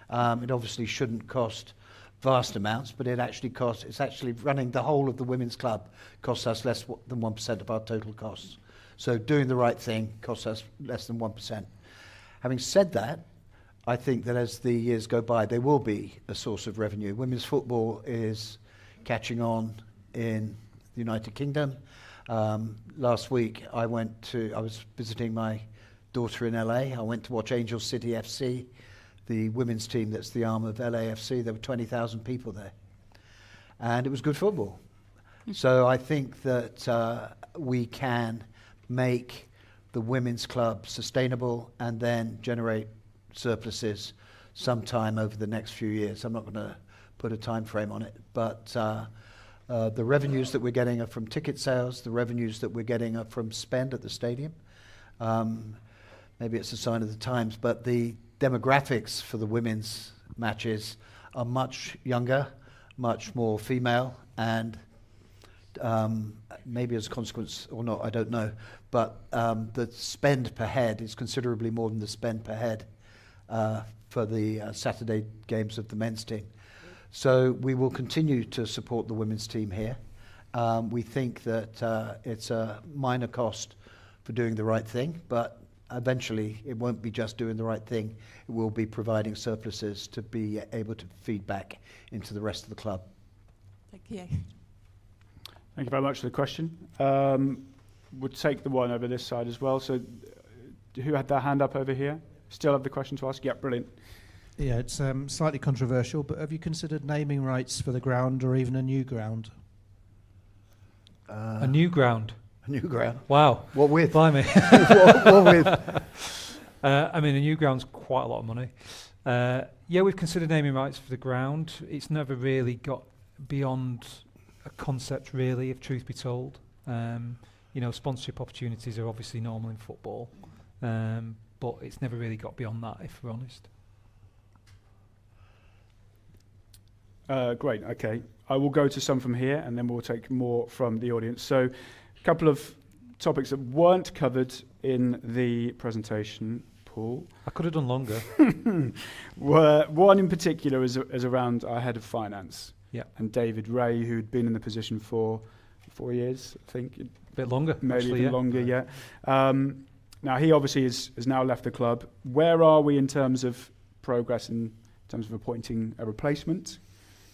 It obviously shouldn't cost vast amounts, but it's actually running the whole of the women's club costs us less than 1% of our total costs. So doing the right thing costs us less than 1%. Having said that, I think that as the years go by, there will be a source of revenue. Women's football is catching on in the United Kingdom. Last week, I was visiting my daughter in LA. I went to watch Angel City FC, the women's team that's the arm of LAFC. There were 20,000 people there. And it was good football. So I think that we can make the women's club sustainable and then generate surpluses sometime over the next few years. I'm not going to put a time frame on it, but the revenues that we're getting are from ticket sales. The revenues that we're getting are from spend at the stadium. Maybe it's a sign of the times, but the demographics for the women's matches are much younger, much more female, and maybe as a consequence or not, I don't know, but the spend per head is considerably more than the spend per head for the Saturday games of the men's team. So we will continue to support the women's team here. We think that it's a minor cost for doing the right thing, but eventually it won't be just doing the right thing. It will be providing surpluses to be able to feed back into the rest of the club. Thank you. Thank you very much for the question. We'll take the one over this side as well. So who had their hand up over here? Still have the question to ask? Yeah, brilliant. Yeah, it's slightly controversial, but have you considered naming rights for the ground or even a new ground? A new ground? A new ground. Wow. What with? Blimey. what with? I mean, a new ground's quite a lot of money. Yeah, we've considered naming rights for the ground. It's never really got beyond a concept, really, if truth be told. You know, sponsorship opportunities are obviously normal in football, but it's never really got beyond that, if we're honest. Great, okay. I will go to some from here and then we'll take more from the audience. So a couple of topics that weren't covered in the presentation, Paul. I could have done longer. One in particular is around our head of finance. Yeah. And David Ray, who'd been in the position for 4 years, I think. A bit longer, maybe actually, even longer, yeah. Now, he obviously has now left the club. Where are we in terms of progress, in terms of appointing a replacement?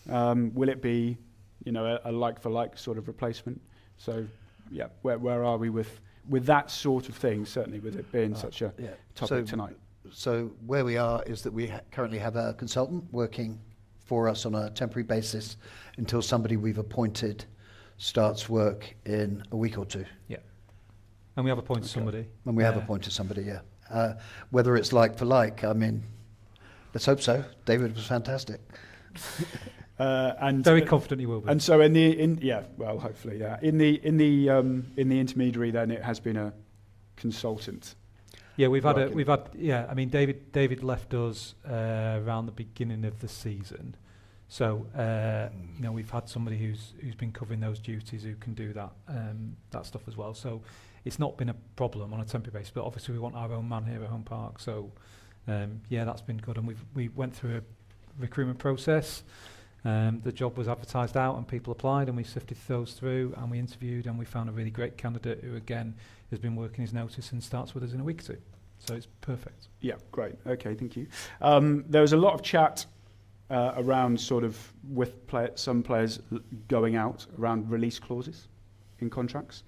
Will it be, you know, a like-for-like sort of replacement? So, yeah, where are we with that sort of thing, certainly with it being such a topic tonight? So where we are is that we currently have a consultant working for us on a temporary basis until somebody we've appointed starts work in a week or two. Yeah. And we have appointed somebody. And we have appointed somebody, yeah. Whether it's like for like, I mean, let's hope so. David was fantastic. And very confident he will be. And so hopefully, yeah. In the intermediary, then it has been a consultant. Yeah, we've had. I mean, David left us around the beginning of the season, so you know, we've had somebody who's been covering those duties who can do that stuff as well. So it's not been a problem on a temporary basis. But obviously, we want our own man here at Home Park. So yeah, that's been good, and we went through a recruitment process. The job was advertised out and people applied, and we sifted those through and we interviewed, and we found a really great candidate who again has been working his notice and starts with us in a week or two. So it's perfect. Yeah, great. Okay, thank you. There was a lot of chat around sort of with some players going out around release clauses in contracts.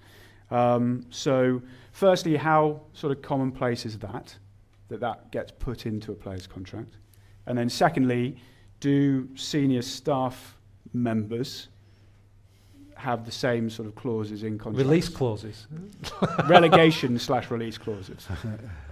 So firstly, how sort of commonplace is that gets put into a player's contract? And then secondly, do senior staff members have the same sort of clauses in contracts? Release clauses. Relegation/release clauses.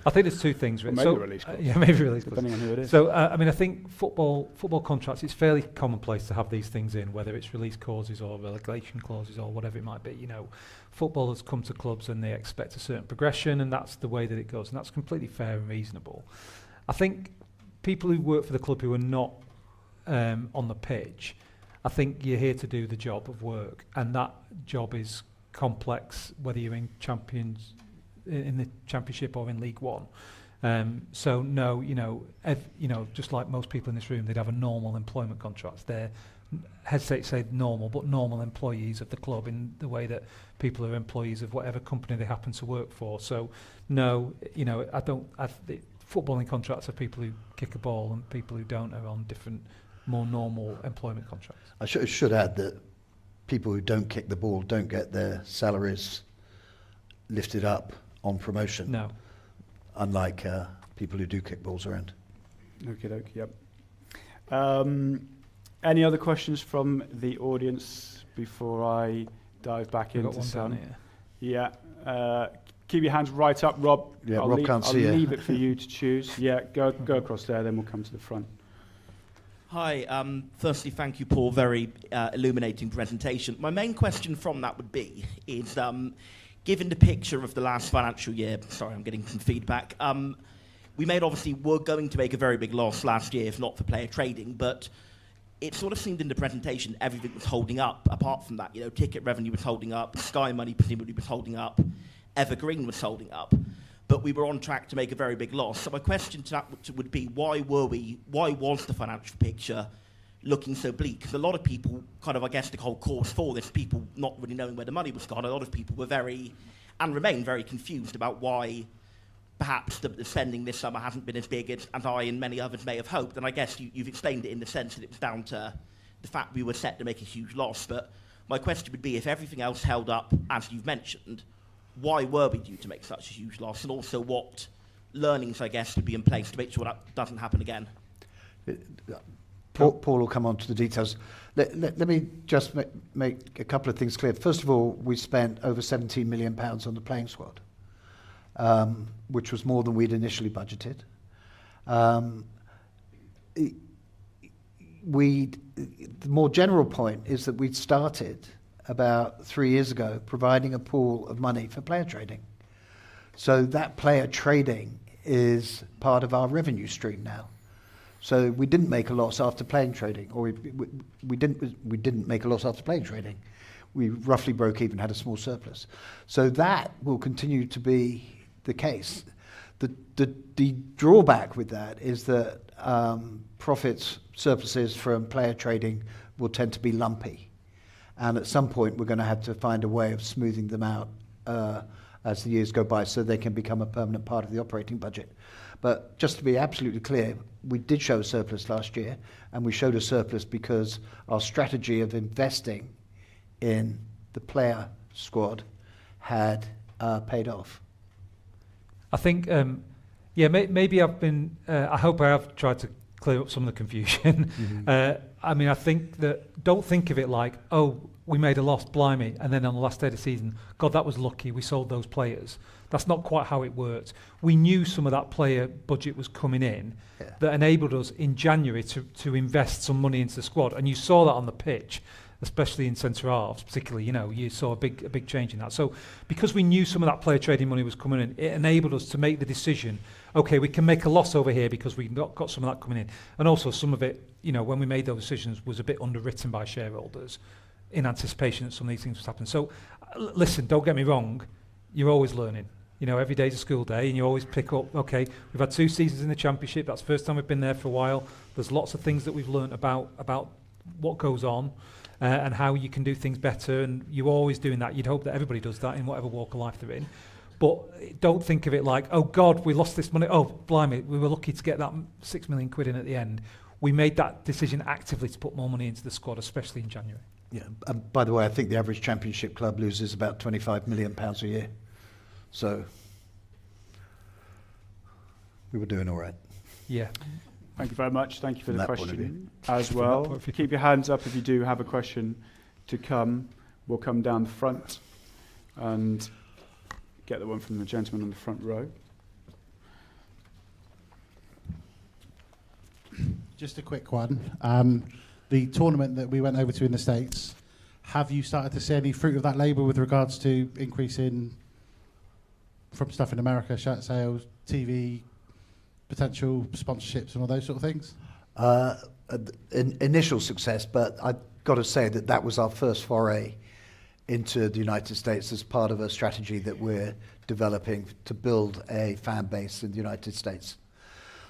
I think there's two things. Or Really. maybe release clauses. Yeah, maybe release clauses. Depending on who it is. So, I mean, I think football contracts, it's fairly commonplace to have these things in, whether it's release clauses or relegation clauses or whatever it might be. You know, footballers come to clubs and they expect a certain progression, and that's the way that it goes, and that's completely fair and reasonable. I think people who work for the club who are not on the pitch, I think you're here to do the job of work, and that job is complex, whether you're in the Championship or in League One. So no, you know, just like most people in this room, they'd have a normal employment contract. They're, hesitate to say normal, but normal employees of the club in the way that people are employees of whatever company they happen to work for. So no, you know, footballing contracts are people who kick a ball, and people who don't are on different, more normal employment contracts. I should add that people who don't kick the ball don't get their salaries lifted up on promotion. No. Unlike people who do kick balls around. Okay, yep. Any other questions from the audience before I dive back We've into got one some? down here. Yeah. Keep your hands right up, Rob. Yeah, Rob can't see I'll you. leave it for you to choose. Yeah, go across there, then we'll come to the front. Hi. Firstly, thank you, Paul. Very illuminating presentation. My main question from that would be is, given the picture of the last financial year, sorry, I'm getting some feedback. We're going to make a very big loss last year, if not for player trading, but it sort of seemed in the presentation everything was holding up. Apart from that, you know, ticket revenue was holding up, Sky Money presumably was holding up, Evergreen was holding up, but we were on track to make a very big loss. So my question to that would be, why was the financial picture looking so bleak? Because a lot of people, kind of, I guess the whole cause for this, people not really knowing where the money was gone, a lot of people were remain very confused about why perhaps the spending this summer hasn't been as big as I and many others may have hoped. And I guess you've explained it in the sense that it was down to the fact we were set to make a huge loss. But my question would be, if everything else held up, as you've mentioned, why were we due to make such a huge loss? And also what learnings, I guess, would be in place to make sure that doesn't happen again? Paul will come on to the details. Let me just make a couple of things clear. First of all, we spent over £17 million on the playing squad, which was more than we'd initially budgeted. The more general point is that we'd started about 3 years ago providing a pool of money for player trading. So that player trading is part of our revenue stream now. So we didn't make a loss after playing trading, or we didn't make a loss after playing trading. We roughly broke even, had a small surplus. So that will continue to be the case. The drawback with that is that profits, surpluses from player trading will tend to be lumpy. And at some point, we're going to have to find a way of smoothing them out as the years go by so they can become a permanent part of the operating budget. But just to be absolutely clear, we did show a surplus last year, and we showed a surplus because our strategy of investing in the player squad had paid off. I think, maybe I've been, I hope I have tried to clear up some of the confusion. Mm-hmm. I mean, I think that, don't think of it like, oh, we made a loss, blimey, and then on the last day of the season, God, that was lucky, we sold those players. That's not quite how it worked. We knew some of that player budget was coming in that enabled us in January to invest some money into the squad, and you saw that on the pitch, especially in centre halves, particularly. You know, you saw a big change in that. So because we knew some of that player trading money was coming in, it enabled us to make the decision. Okay, we can make a loss over here because we got some of that coming in, and also some of it, you know, when we made those decisions, was a bit underwritten by shareholders in anticipation that some of these things would happen. So, listen, don't get me wrong, you're always learning. You know, every day's a school day, and you always pick up, okay, we've had 2 seasons in the Championship, that's the first time we've been there for a while. There's lots of things that we've learned about what goes on and how you can do things better, and you're always doing that. You'd hope that everybody does that in whatever walk of life they're in. But don't think of it like, oh God, we lost this money. Oh, blimey, we were lucky to get that £6 million in at the end. We made that decision actively to put more money into the squad, especially in January. Yeah. By the way, I think the average Championship club loses about £25 million a year. So we were doing all right. Yeah. Thank you very much. Thank you for From the that point of question as well. Keep your hands up if you do have a question to come. We'll come down the front and get the one from the gentleman on the front row. Just a quick one. The tournament that we went over to in the States, have you started to see any fruit of that labour with regards to increase in from stuff in America, shirt sales, TV, potential sponsorships and all those sort of things? Initial success, but I've got to say that was our first foray into the United States as part of a strategy that we're developing to build a fan base in the United States.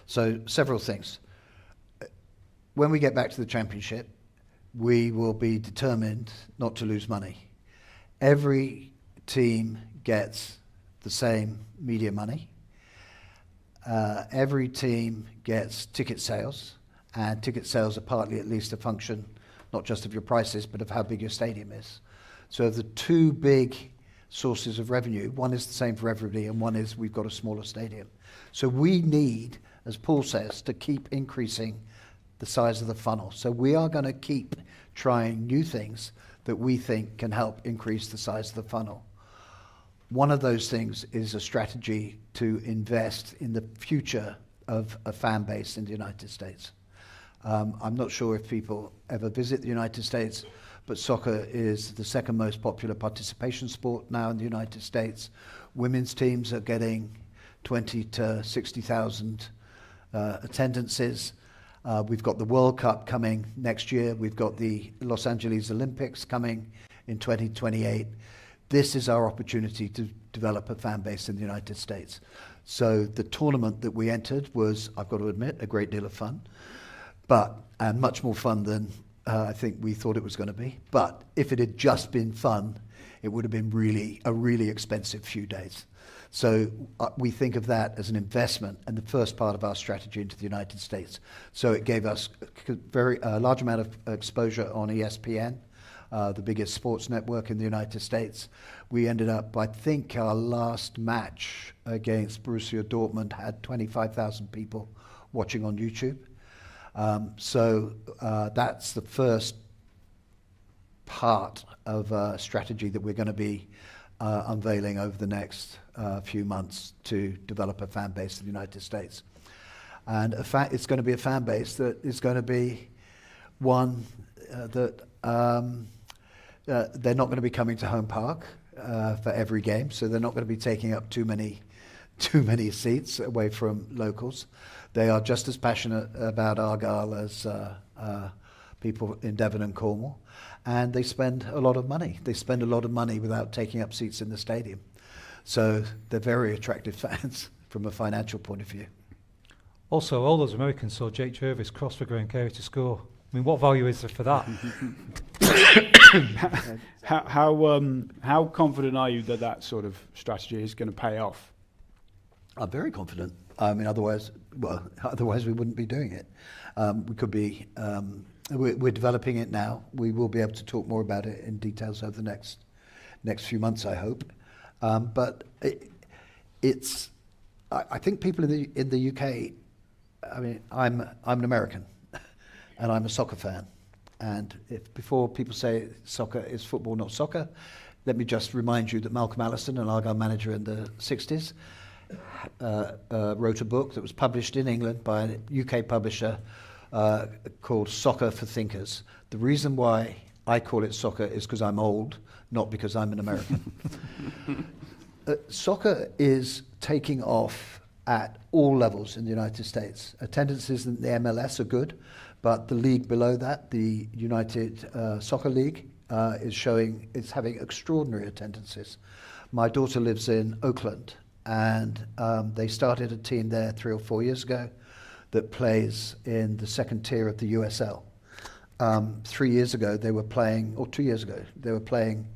So several things. When we get back to the championship, we will be determined not to lose money. Every team gets the same media money. Every team gets ticket sales, and ticket sales are partly at least a function not just of your prices, but of how big your stadium is. So the two big sources of revenue, one is the same for everybody, and one is we've got a smaller stadium. So we need, as Paul says, to keep increasing the size of the funnel. So we are going to keep trying new things that we think can help increase the size of the funnel. One of those things is a strategy to invest in the future of a fan base in the United States. I'm not sure if people ever visit the United States, but soccer is the second most popular participation sport now in the United States. Women's teams are getting 20 to 60,000 attendances. We've got the World Cup coming next year. We've got the Los Angeles Olympics coming in 2028. This is our opportunity to develop a fan base in the United States. So the tournament that we entered was, I've got to admit, a great deal of fun, and much more fun than I think we thought it was going to be. But if it had just been fun, it would have been a really expensive few days. So we think of that as an investment and the first part of our strategy into the United States. So it gave us a large amount of exposure on ESPN, the biggest sports network in the United States. We ended up, I think our last match against Borussia Dortmund had 25,000 people watching on YouTube. So that's the first part of a strategy that we're going to be unveiling over the next few months to develop a fan base in the United States. And it's going to be a fan base that is going to be one that they're not going to be coming to Home Park for every game, so they're not going to be taking up too many seats away from locals. They are just as passionate about Argyle as people in Devon and Cornwall, and they spend a lot of money. They spend a lot of money without taking up seats in the stadium. So they're very attractive fans from a financial point of view. Also, all those Americans saw Jake Jervis cross for Graham Carey to score. I mean, what value is there for that? How confident are you that that sort of strategy is going to pay off? I'm very confident. I mean, otherwise we wouldn't be doing it. We could be. We're developing it now. We will be able to talk more about it in details over the next few months, I hope. But it's. I think people in the UK. I mean, I'm an American, and I'm a soccer fan. And before people say soccer is football, not soccer, let me just remind you that Malcolm Allison, an Argyle manager in the 60s, wrote a book that was published in England by a UK publisher called Soccer for Thinkers. The reason why I call it soccer is because I'm old, not because I'm an American. Soccer is taking off at all levels in the United States. Attendances in the MLS are good, but the league below that, the United Soccer League, is having extraordinary attendances. My daughter lives in Oakland, and they started a team there 3 or 4 years ago that plays in the second tier of the USL. 3 years ago they were playing, or 2 years ago, they were playing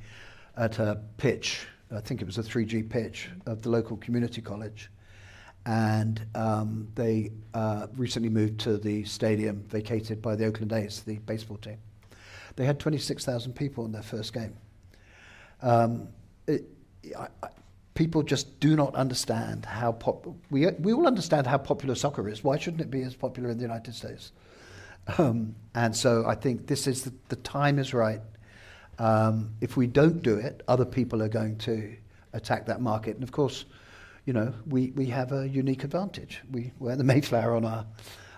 at a pitch, I think it was a 3G pitch of the local community college. And they recently moved to the stadium vacated by the Oakland A's, the baseball team. They had 26,000 people in their first game. People just do not understand how we all understand how popular soccer is. Why shouldn't it be as popular in the United States? And so I think this is the time is right. If we don't do it, other people are going to attack that market. And of course, you know, we have a unique advantage. We wear the Mayflower on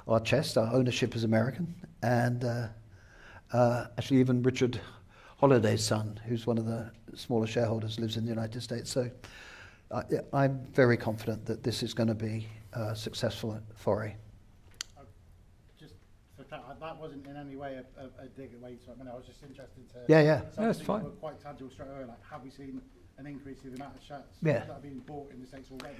our chest. Our ownership is American. And actually even Richard Holliday's son, who's one of the smaller shareholders, lives in the United States. So I'm very confident that this is going to be a successful foray. Just for that wasn't in any way a dig away. So I was just interested to. Yeah. That's fine. Were quite tangible straight away. Like, have we seen an increase in the amount of shares Yeah. that have been bought in the States already?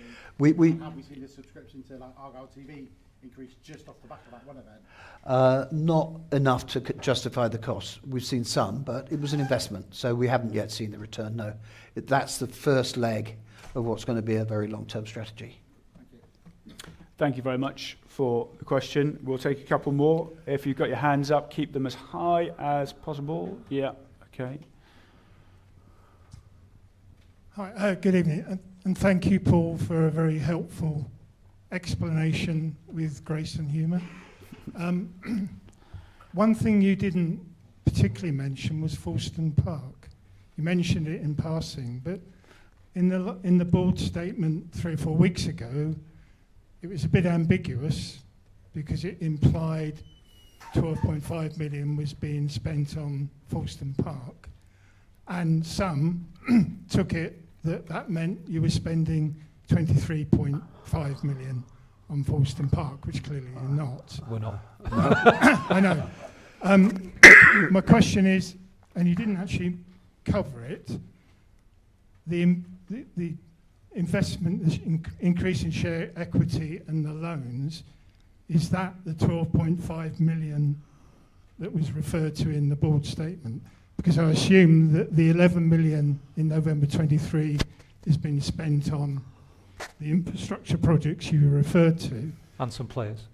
Have we seen the subscription to like Argyle TV increase just off the back of that one event? Not enough to justify the cost. We've seen some, but it was an investment, so we haven't yet seen the return. No, that's the first leg of what's going to be a very long-term strategy. Thank you. Thank you very much for the question. We'll take a couple more. If you've got your hands up, keep them as high as possible. Yeah, okay. Hi, good evening, and thank you, Paul, for a very helpful explanation with grace and humour. One thing you didn't particularly mention was Fulston Park. You mentioned it in passing, but in the board statement 3 or 4 weeks ago, it was a bit ambiguous because it implied 12.5 million was being spent on Fulston Park, and some took it that meant you were spending 23.5 million on Fulston Park, which clearly you're not. We're not. I know. My question is, and you didn't actually cover it, the investment, the increase in share equity and the loans, is that the 12.5 million that was referred to in the board statement? Because I assume that the 11 million in November 23 has been spent on the infrastructure projects you referred to. And some players.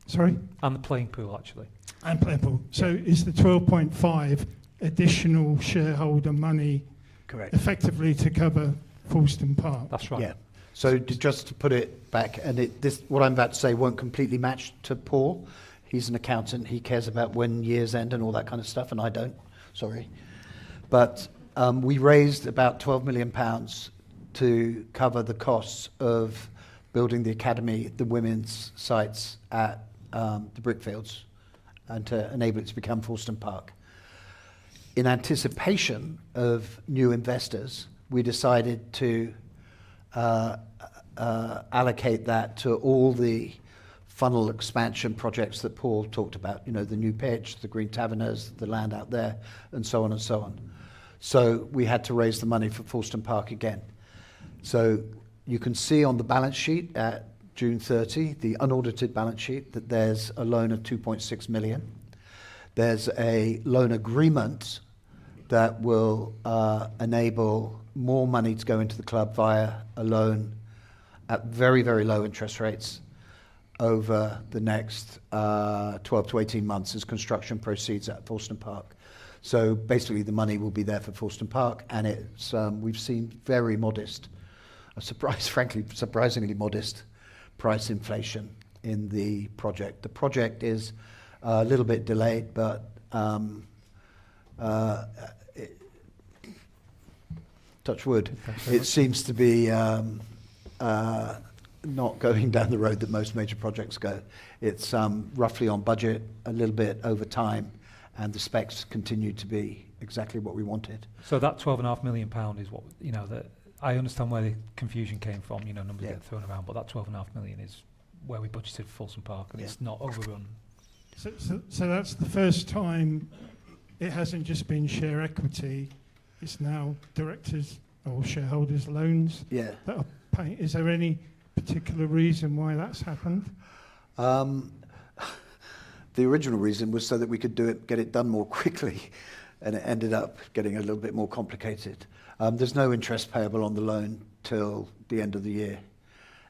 Sorry? And the playing pool, actually. And playing pool. So is the 12.5 additional shareholder money Correct. effectively to cover Fulston Park? That's right. Yeah. So just to put it back, and what I'm about to say won't completely match to Paul. He's an accountant. He cares about when years end and all that kind of stuff, and I don't. Sorry. But we raised about £12 million to cover the costs of building the academy, the women's sites at the Brickfields, and to enable it to become Fulston Park. In anticipation of new investors, we decided to allocate that to all the funnel expansion projects that Paul talked about, you know, the new pitch, the Green Taverners, the land out there, and so on and so on. So we had to raise the money for Fulston Park again. So you can see on the balance sheet at June 30, the unaudited balance sheet, that there's a loan of 2.6 million. There's a loan agreement that will enable more money to go into the club via a loan at very, very low interest rates over the next 12 to 18 months as construction proceeds at Fulston Park. So basically the money will be there for Fulston Park, and it's we've seen very modest, frankly, surprisingly modest price inflation in the project. The project is a little bit delayed, but touch wood, it seems to be not going down the road that most major projects go. It's roughly on budget, a little bit over time, and the specs continue to be exactly what we wanted. So that £12.5 million is what, you know, that I understand where the confusion came from, you know, numbers get thrown around, but that £12.5 million is where we budgeted for Fulston Park, and it's not overrun. So that's the first time it hasn't just been share equity, it's now directors or shareholders' loans that are paying. Is there any particular reason why that's happened? the original reason was so that we could get it done more quickly, and it ended up getting a little bit more complicated. There's no interest payable on the loan till the end of the year.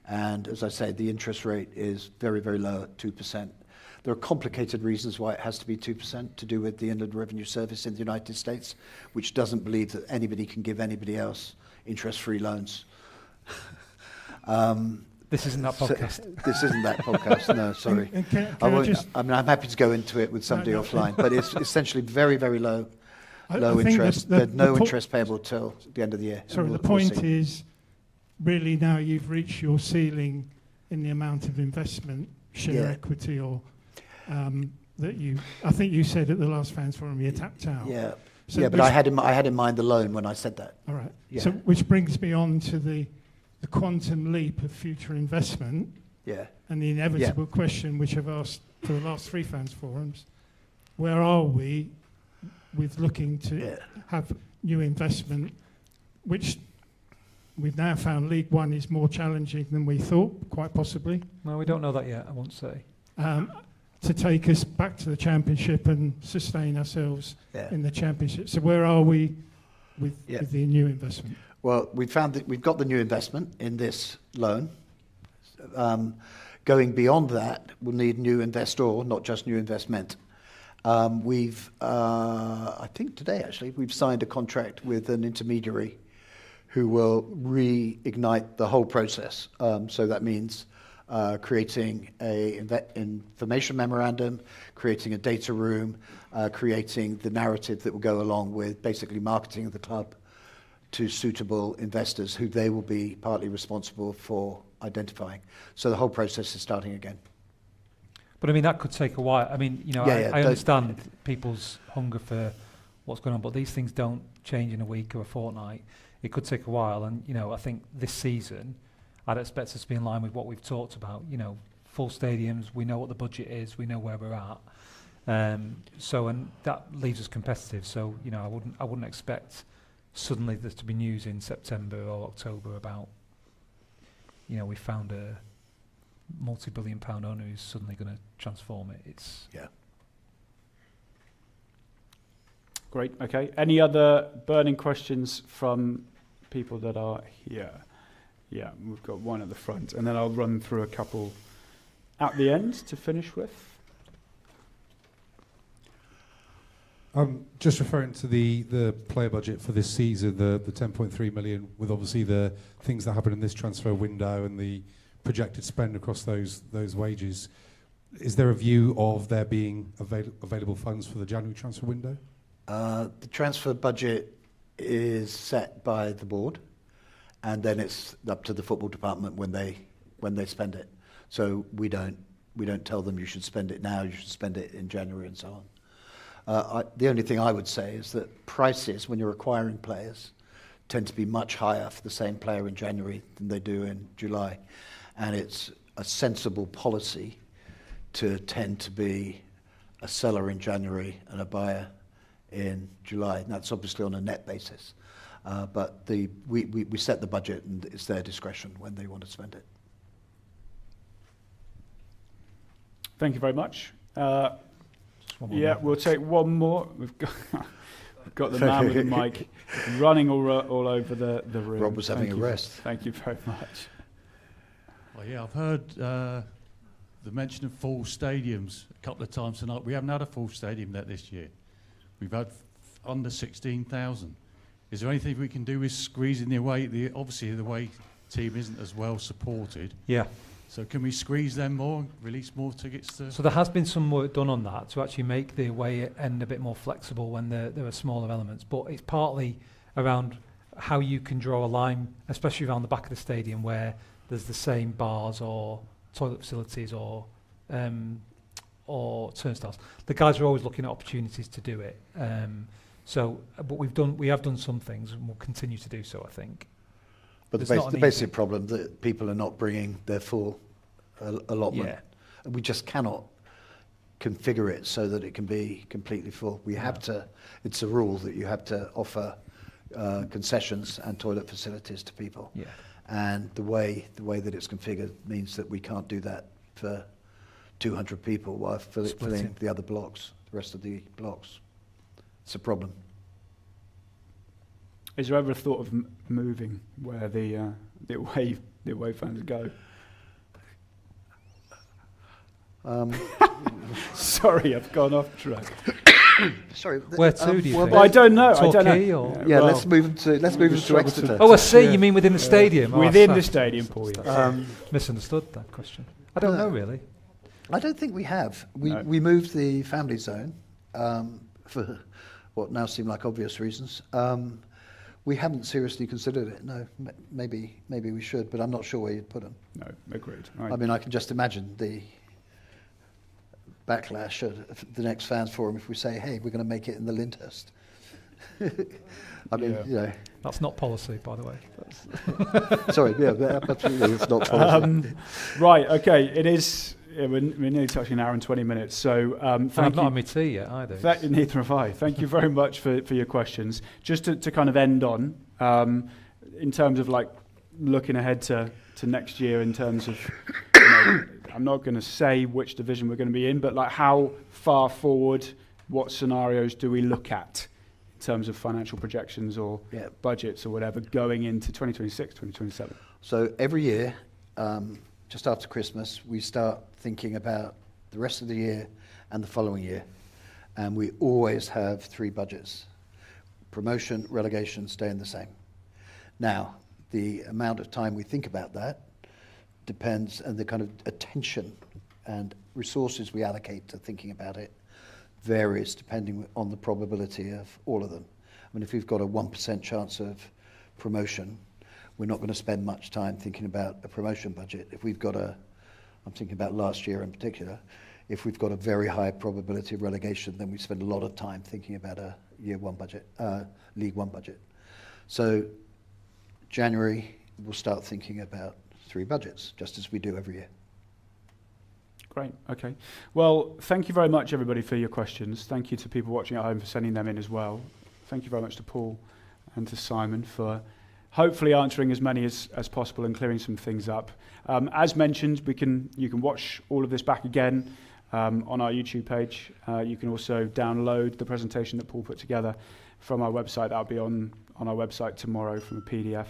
And as I said, the interest rate is very, very low at 2%. There are complicated reasons why it has to be 2%, to do with the Inland Revenue Service in the United States, which doesn't believe that anybody can give anybody else interest-free loans. This isn't that podcast. This isn't that podcast, no, sorry. And I'm happy to go into it with somebody offline, but it's essentially very, very low I think interest. the There's no po- interest payable till the end of the year. Sorry, And the we'll point see. is, really now you've reached your ceiling in the amount of investment, share Yeah. equity, or that you. I think you said at the last fans forum you tapped out. Yeah, So yeah, but I had in mind the loan when I said that. All right. Yeah. So which brings me on to the quantum leap of future investment Yeah, and the inevitable question which I've asked for the last 3 fans forums: where are we with looking to yeah. have new investment, which we've now found League One is more challenging than we thought, quite possibly, Well, we don't know that yet, I won't say. to take us back to the Championship and sustain ourselves Yeah. in the Championship. So where are we with Yeah. the new investment? Well, we found that we've got the new investment in this loan. Going beyond that, we'll need new investor, not just new investment. I think today actually, we've signed a contract with an intermediary who will reignite the whole process. So that means creating a information memorandum, creating a data room, creating the narrative that will go along with basically marketing the club to suitable investors who they will be partly responsible for identifying. So the whole process is starting again. But I mean, that could take a while. I mean, you know, I understand people's hunger for what's going on, but these things don't change in a week or a fortnight. It could take a while. And, you know, I think this season, I'd expect us to be in line with what we've talked about. You know, full stadiums, we know what the budget is, we know where we're at. And that leaves us competitive. So, you know, I wouldn't expect suddenly there to be news in September or October about, you know, we found a multi-billion pound owner who's suddenly going to transform it. It's Great. Okay. Any other burning questions from people that are here? Yeah, we've got one at the front, and then I'll run through a couple at the end to finish with. Just referring to the player budget for this season, the 10.3 million, with obviously the things that happen in this transfer window and the projected spend across those wages. Is there a view of there being available funds for the January transfer window? The transfer budget is set by the board, and then it's up to the football department when they spend it. So we don't tell them you should spend it now, you should spend it in January and so on. The only thing I would say is that prices, when you're acquiring players, tend to be much higher for the same player in January than they do in July. And it's a sensible policy to tend to be a seller in January and a buyer in July. And that's obviously on a net basis. But we set the budget, and it's their discretion when they want to spend it. Thank you very much. more. We'll take one more. We've got the man with the mic running all over the room. Rob was having a rest. Thank you very much. Well, yeah, I've heard the mention of full stadiums a couple of times tonight. We haven't had a full stadium there this year. We've had under 16,000. Is there anything we can do with squeezing the away? Obviously, the away team isn't as well supported. Yeah. So can we squeeze them more, release more tickets to... So there has been some work done on that to actually make the away end a bit more flexible when there are smaller elements. But it's partly around how you can draw a line, especially around the back of the stadium where there's the same bars or toilet facilities or turnstiles. The guys are always looking at opportunities to do it. But we have done some things, and we'll continue to do so, I think. But the basic problem that people are not bringing their full allotment. Yeah. We just cannot configure it so that it can be completely full. We have to. It's a rule that you have to offer concessions and toilet facilities to people. Yeah. And the way that it's configured means that we can't do that for 200 people while filling Splitting. the other blocks, the rest of the blocks. It's a problem. Is there ever a thought of moving where the away fans go? Sorry, I've gone off track. Sorry. Where to, do you think? Well, I don't know. Torquay or? Yeah, well, let's move them to Exeter. Oh, I see. You mean within the stadium? Oh, within sorry. the stadium, Paul. Yeah. Misunderstood that question. I don't know really. I don't think we have. No. We moved the family zone for what now seem like obvious reasons. We haven't seriously considered it. No, maybe we should, but I'm not sure where you'd put them. No, agreed. Right. I mean, I can just imagine the backlash at the next fans forum if we say, "Hey, we're going to make it in the Lyndhurst." I mean, you know. That's not policy, by the way. Sorry, yeah, absolutely, it's not policy. Right, okay, it is. Yeah, we're nearly touching an hour and 20 minutes, so I've thank not you. had my tea yet either. Neither have I. Thank you very much for your questions. Just to kind of end on, in terms of like looking ahead to next year, in terms of, I'm not going to say which division we're going to be in, but like how far forward, what scenarios do we look at in terms of financial projections or budgets or whatever going into 2026, 2027? So every year, just after Christmas, we start thinking about the rest of the year and the following year. And we always have 3 budgets. Promotion, relegation, staying the same. Now, the amount of time we think about that depends, and the kind of attention and resources we allocate to thinking about it varies depending on the probability of all of them. I mean, if we've got a 1% chance of promotion, we're not going to spend much time thinking about a promotion budget. If we've got I'm thinking about last year in particular, if we've got a very high probability of relegation, then we spend a lot of time thinking about a Year 1 budget, League 1 budget. So January, we'll start thinking about 3 budgets, just as we do every year. Great, okay. Well, thank you very much, everybody, for your questions. Thank you to people watching at home for sending them in as well. Thank you very much to Paul and to Simon for hopefully answering as many as possible and clearing some things up. As mentioned, you can watch all of this back again on our YouTube page. You can also download the presentation that Paul put together from our website. That'll be on our website tomorrow from a PDF.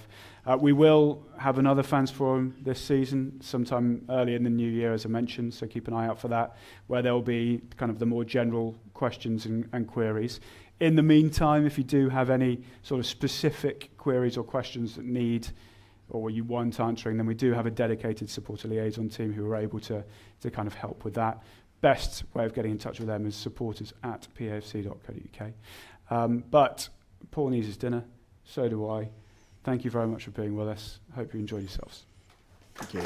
We will have another fans forum this season, sometime early in the new year, as I mentioned, so keep an eye out for that, where there will be kind of the more general questions and queries. In the meantime, if you do have any sort of specific queries or questions that need or you want answering, then we do have a dedicated supporter liaison team who are able to kind of help with that. Best way of getting in touch with them is supporters@pafc.co.uk. But Paul needs his dinner, so do I. Thank you very much for being with us. Hope you enjoyed yourselves. Thank you.